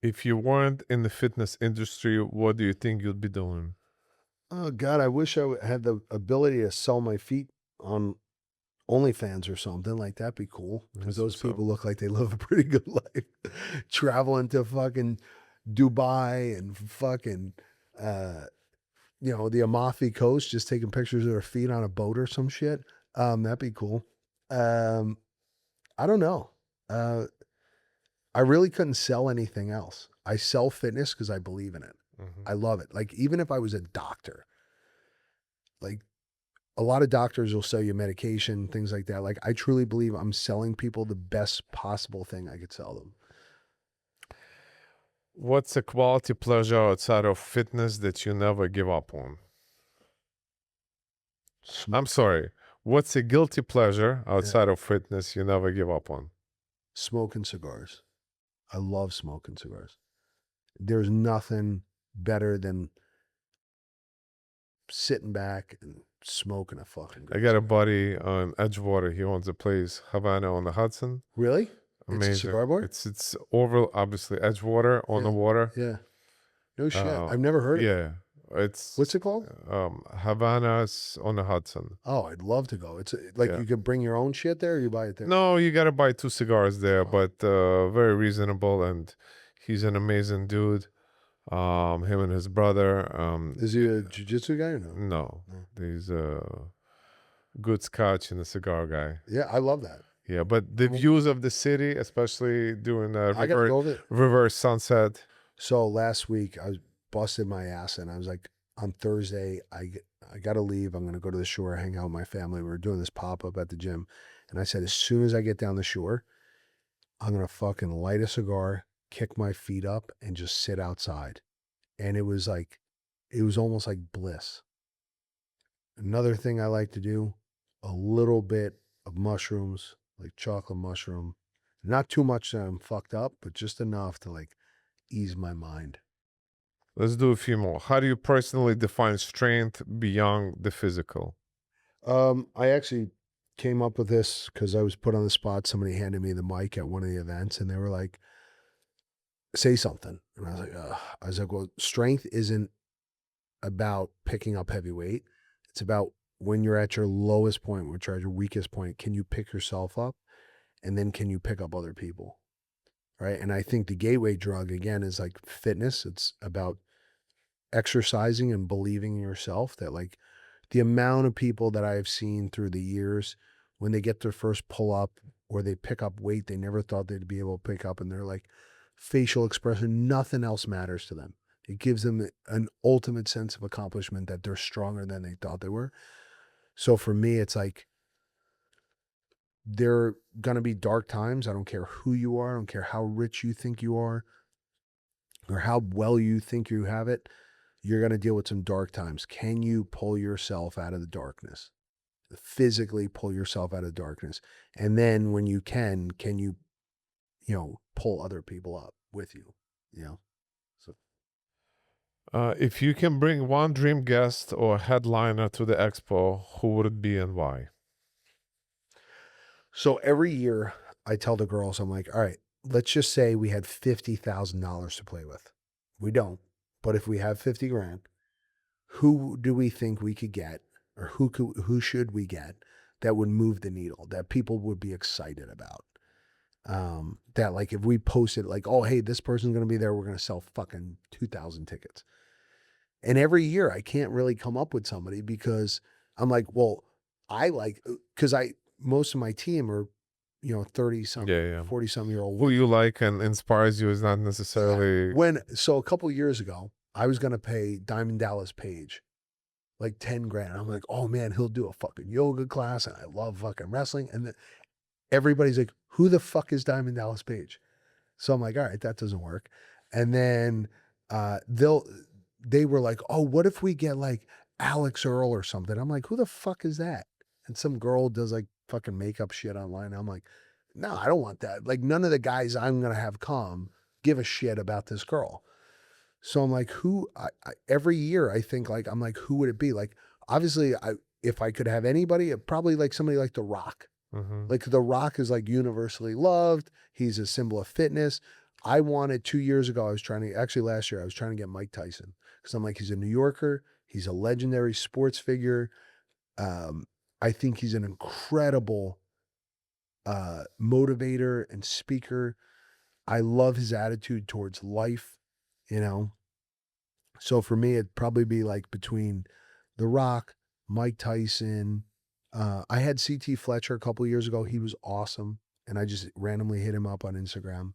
If you weren't in the fitness industry, what do you think you'd be doing? Oh God, I wish I had the ability to sell my feet on OnlyFans or something like that'd be cool, because That's those what's up. people look like they live a pretty good life, traveling to fucking Dubai and fucking, you know, the Amalfi Coast, just taking pictures of their feet on a boat or some shit. That'd be cool. I don't know. I really couldn't sell anything else. I sell fitness because I believe in it. Mm-hmm. I love it. Like, even if I was a doctor, like, a lot of doctors will sell you medication, things like that. Like, I truly believe I'm selling people the best possible thing I could sell them. What's a quality pleasure outside of fitness that you never give up on? I'm sorry. What's a guilty pleasure outside of fitness you never give up on? Smoking cigars. I love smoking cigars. There's nothing better than sitting back and smoking a fucking I good got a cigar. buddy on Edgewater. He owns a place, Havana on the Hudson. Really? It's a Amazing. cigar bar? It's over obviously Edgewater on the water. Yeah. No shit. I've never heard of it. Yeah. It's What's it called? Havana's on the Hudson. Oh, I'd love to go. It's like, Yeah. you could bring your own shit there, or you buy it there? No, you gotta buy 2 cigars there, Oh. but very reasonable, and he's an amazing dude. Him and his brother. Is he a jiu-jitsu guy or no? No, No. he's a good scotch and a cigar guy. Yeah, I love that. Yeah, but the views of the city, especially during I gotta go there. reverse sunset. So last week I was busted my ass, and I was like, on Thursday, I got to leave. I'm going to go to the shore, hang out with my family. We were doing this pop-up at the gym. And I said, as soon as I get down the shore, I'm going to fucking light a cigar, kick my feet up, and just sit outside. And it was almost like bliss. Another thing I like to do, a little bit of mushrooms, like chocolate mushroom. Not too much that I'm fucked up, but just enough to like ease my mind. Let's do a few more. How do you personally define strength beyond the physical? I actually came up with this because I was put on the spot. Somebody handed me the mic at one of the events, and they were like, say something. And I was like, well, strength isn't about picking up heavy weight. It's about when you're at your lowest point, which are your weakest point, can you pick yourself up? And then can you pick up other people? Right. And I think the gateway drug, again, is like fitness. It's about exercising and believing in yourself. That, like, the amount of people that I've seen through the years, when they get their first pull up or they pick up weight they never thought they'd be able to pick up, and they're like, facial expression, nothing else matters to them. It gives them an ultimate sense of accomplishment that they're stronger than they thought they were. So for me, it's like, there are going to be dark times. I don't care who you are. I don't care how rich you think you are or how well you think you have it. You're going to deal with some dark times. Can you pull yourself out of the darkness? Physically pull yourself out of darkness. And then when you can you, pull other people up with you, So If you can bring one dream guest or headliner to the expo, who would it be and why? So every year I tell the girls, I'm like, all right, let's just say we had $50,000 to play with. We don't, but if we have 50 grand, who do we think we could get, or who should we get that would move the needle, that people would be excited about? that like if we posted like, oh, hey, this person's going to be there, we're going to sell fucking 2,000 tickets. And every year I can't really come up with somebody because I'm like, well, because most of my team are, 30 something, Yeah, yeah. 40 something year old. Who you like and inspires you is not necessarily. So a couple years ago, I was going to pay Diamond Dallas Page like 10 grand. I'm like, oh man, he'll do a fucking yoga class. And I love fucking wrestling. And then everybody's like, who the fuck is Diamond Dallas Page? So I'm like, all right, that doesn't work. And then they were like, oh, what if we get like Alex Earl or something? I'm like, who the fuck is that? And some girl does like fucking makeup shit online. I'm like, no, I don't want that. Like none of the guys I'm going to have come give a shit about this girl. So I'm like, every year I think like, I'm like, who would it be? Like, obviously if I could have anybody, probably like somebody like The Rock. Mhm. Like The Rock is like universally loved. He's a symbol of fitness. I wanted 2 years ago, last year, I was trying to get Mike Tyson because I'm like, he's a New Yorker. He's a legendary sports figure. I think he's an incredible motivator and speaker. I love his attitude towards life, you know? So for me, it'd probably be like between The Rock, Mike Tyson. I had CT Fletcher a couple of years ago. He was awesome. And I just randomly hit him up on Instagram.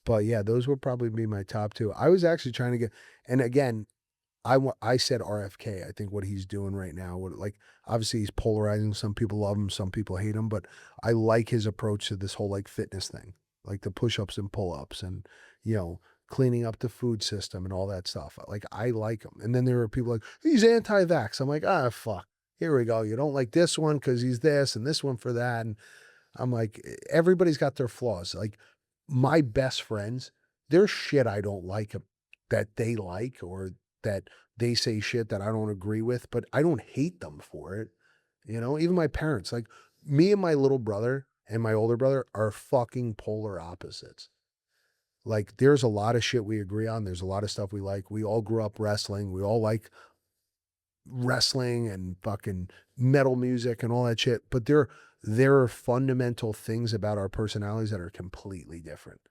But yeah, those would probably be my top two. I was actually trying to get, and again, I said RFK. I think what he's doing right now, like obviously he's polarizing. Some people love him, some people hate him, but I like his approach to this whole like fitness thing, like the push-ups and pull-ups and, cleaning up the food system and all that stuff. Like I like him. And then there are people like, he's anti-vax. I'm like, fuck. Here we go. You don't like this one because he's this and this one for that. And I'm like, everybody's got their flaws. Like my best friends, there's shit I don't like that they like or that they say shit that I don't agree with, but I don't hate them for it. Even my parents, like me and my little brother and my older brother are fucking polar opposites. Like there's a lot of shit we agree on. There's a lot of stuff we like. We all grew up wrestling. We all like wrestling and fucking metal music and all that shit. But there are fundamental things about our personalities that are completely different.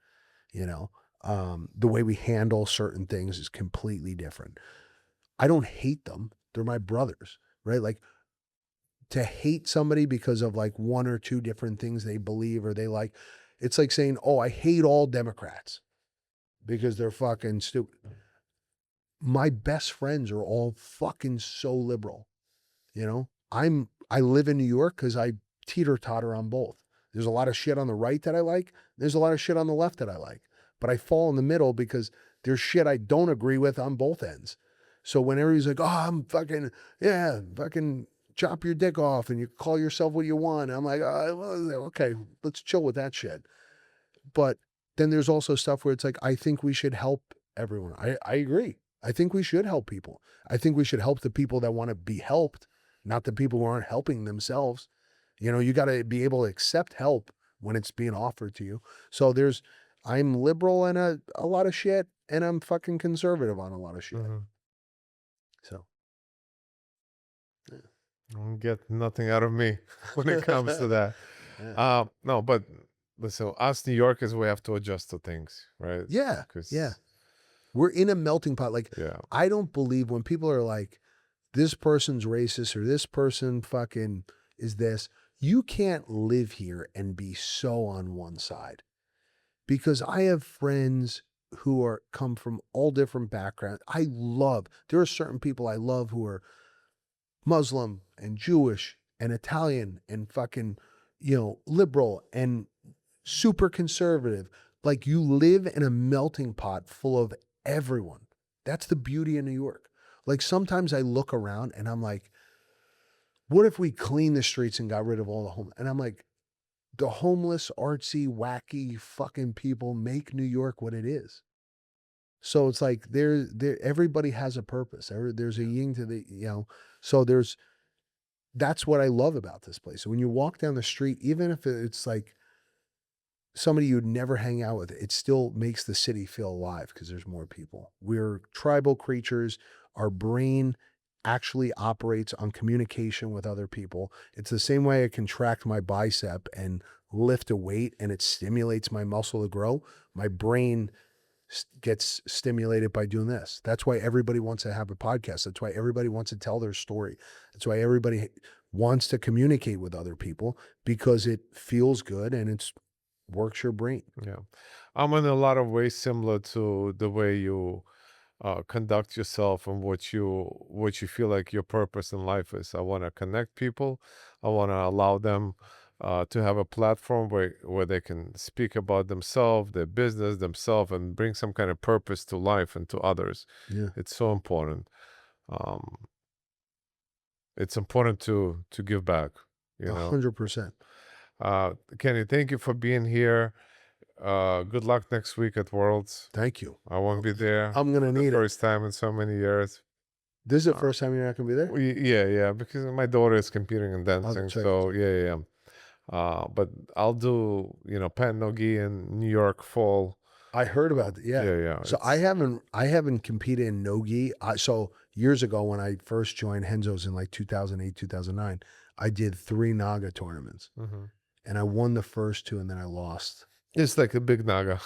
The way we handle certain things is completely different. I don't hate them. They're my brothers, right? Like to hate somebody because of like one or two different things they believe or they like, it's like saying, oh, I hate all Democrats because they're fucking stupid. My best friends are all fucking so liberal. I live in New York because I teeter-totter on both. There's a lot of shit on the right that I like. There's a lot of shit on the left that I like. But I fall in the middle because there's shit I don't agree with on both ends. So whenever he's like, oh, I'm fucking chop your dick off and you call yourself what you want. I'm like, okay, let's chill with that shit. But then there's also stuff where it's like, I think we should help everyone. I agree. I think we should help people. I think we should help the people that want to be helped, not the people who aren't helping themselves. You got to be able to accept help when it's being offered to you. So I'm liberal on a lot of shit and I'm fucking conservative on a lot of shit. Mhm. So. Yeah. Don't get nothing out of me when it comes to that. Yeah. No, but listen, us New Yorkers, we have to adjust to things, right? Yeah. 'Cause, Yeah. We're in a melting pot. Like, yeah. I don't believe when people are like, this person's racist or this person fucking is this, you can't live here and be so on one side. Because I have friends who come from all different backgrounds. There are certain people I love who are Muslim and Jewish and Italian and fucking, liberal and super conservative. Like you live in a melting pot full of everyone. That's the beauty of New York. Like sometimes I look around and I'm like, what if we clean the streets and got rid of all the homeless? And I'm like, the homeless, artsy, wacky fucking people make New York what it is. So it's like everybody has a purpose. There's a yin to the, so that's what I love about this place. So when you walk down the street, even if it's like somebody you'd never hang out with, it still makes the city feel alive because there's more people. We're tribal creatures. Our brain actually operates on communication with other people. It's the same way I contract my bicep and lift a weight and it stimulates my muscle to grow, my brain gets stimulated by doing this. That's why everybody wants to have a podcast. That's why everybody wants to tell their story. That's why everybody wants to communicate with other people, because it feels good and it's works your brain. Yeah. I'm in a lot of ways similar to the way you conduct yourself and what you feel like your purpose in life is. I want to connect people. I want to allow them to have a platform where they can speak about themselves, their business, themselves, and bring some kind of purpose to life and to others. Yeah. It's so important. It's important to give back, you know. 100%. Kenny, thank you for being here. Good luck next week at Worlds. Thank you. I won't be there. I'm going to need it. First time in so many years. This is the first time you're not going to be there? Yeah, because my daughter is competing in dancing. that's right. So yeah. But I'll do, Pan Nogi in New York fall. I heard about it. Yeah. Yeah. So I haven't competed in no-gi. So years ago when I first joined Henzo's in like 2008, 2009, I did 3 Naga tournaments. And I won the first 2 and then I lost. It's like a big Naga.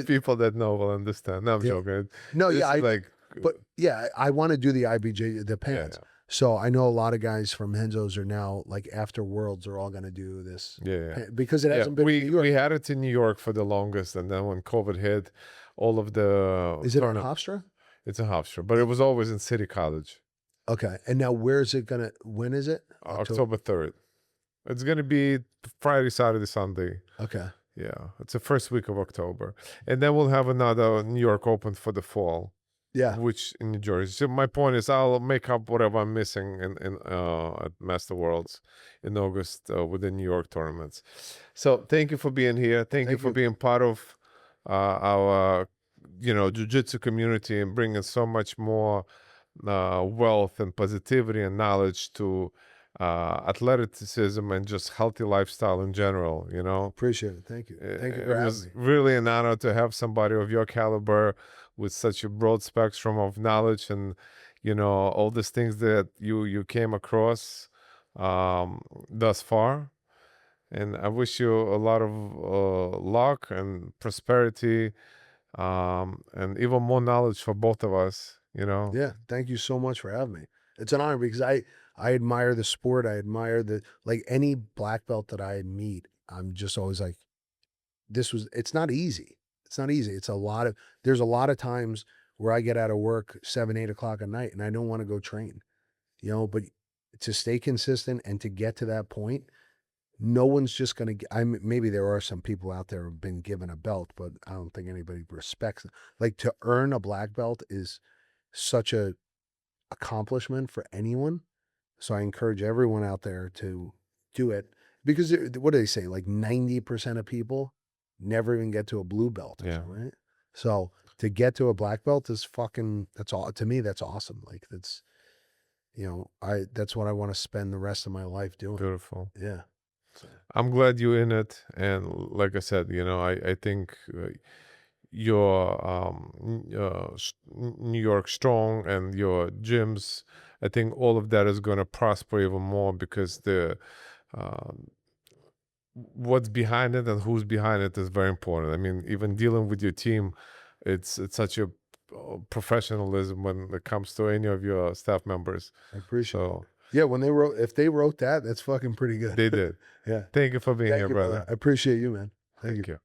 People that know will understand. No, I'm joking. No, yeah. But yeah, I want to do the IBJ, the pants. Yeah. So I know a lot of guys from Henzo's are now, like, after Worlds, they're all going to do this. Yeah. Because it hasn't been in New York. We had it in New York for the longest, and then when COVID hit, all of the Is it on Hofstra? It's a Hofstra, but it was always in City College. Okay. And now where is it going to, when is it? October 3rd. It's going to be Friday, Saturday, Sunday. Okay. Yeah. It's the first week of October. And then we'll have another New York Open for the fall. Yeah. Which in New Jersey. So my point is I'll make up whatever I'm missing in at Master Worlds in August with the New York tournaments. So thank you for being here. Thank you for being part of our jiu-jitsu community and bringing so much more wealth and positivity and knowledge to athleticism and just healthy lifestyle in general. Appreciate it. Thank you. Thank you for having me. It was really an honor to have somebody of your caliber with such a broad spectrum of knowledge and all these things that you came across thus far. And I wish you a lot of luck and prosperity and even more knowledge for both of us. Yeah, thank you so much for having me. It's an honor because I admire the sport. I admire any black belt that I meet. I'm just always like, it's not easy. It's not easy. There's a lot of times where I get out of work 7, 8 o'clock at night and I don't want to go train, but to stay consistent and to get to that point, no one's just going to, maybe there are some people out there who've been given a belt, but I don't think anybody respects it. Like, to earn a black belt is such a accomplishment for anyone. So I encourage everyone out there to do it, because what do they say? Like 90% of people never even get to a blue belt. Yeah. Right. So to get to a black belt is that's all to me. That's awesome. Like, that's, that's what I want to spend the rest of my life doing. Beautiful. Yeah. I'm glad you're in it. And like I said, I think your New York Strong and your gyms, I think all of that is going to prosper even more because what's behind it and who's behind it is very important. I mean, even dealing with your team, it's such a professionalism when it comes to any of your staff members. I appreciate it. Yeah, if they wrote that, that's fucking pretty good. They did. Yeah. Thank you for being here, brother. I appreciate you, man. Thank you.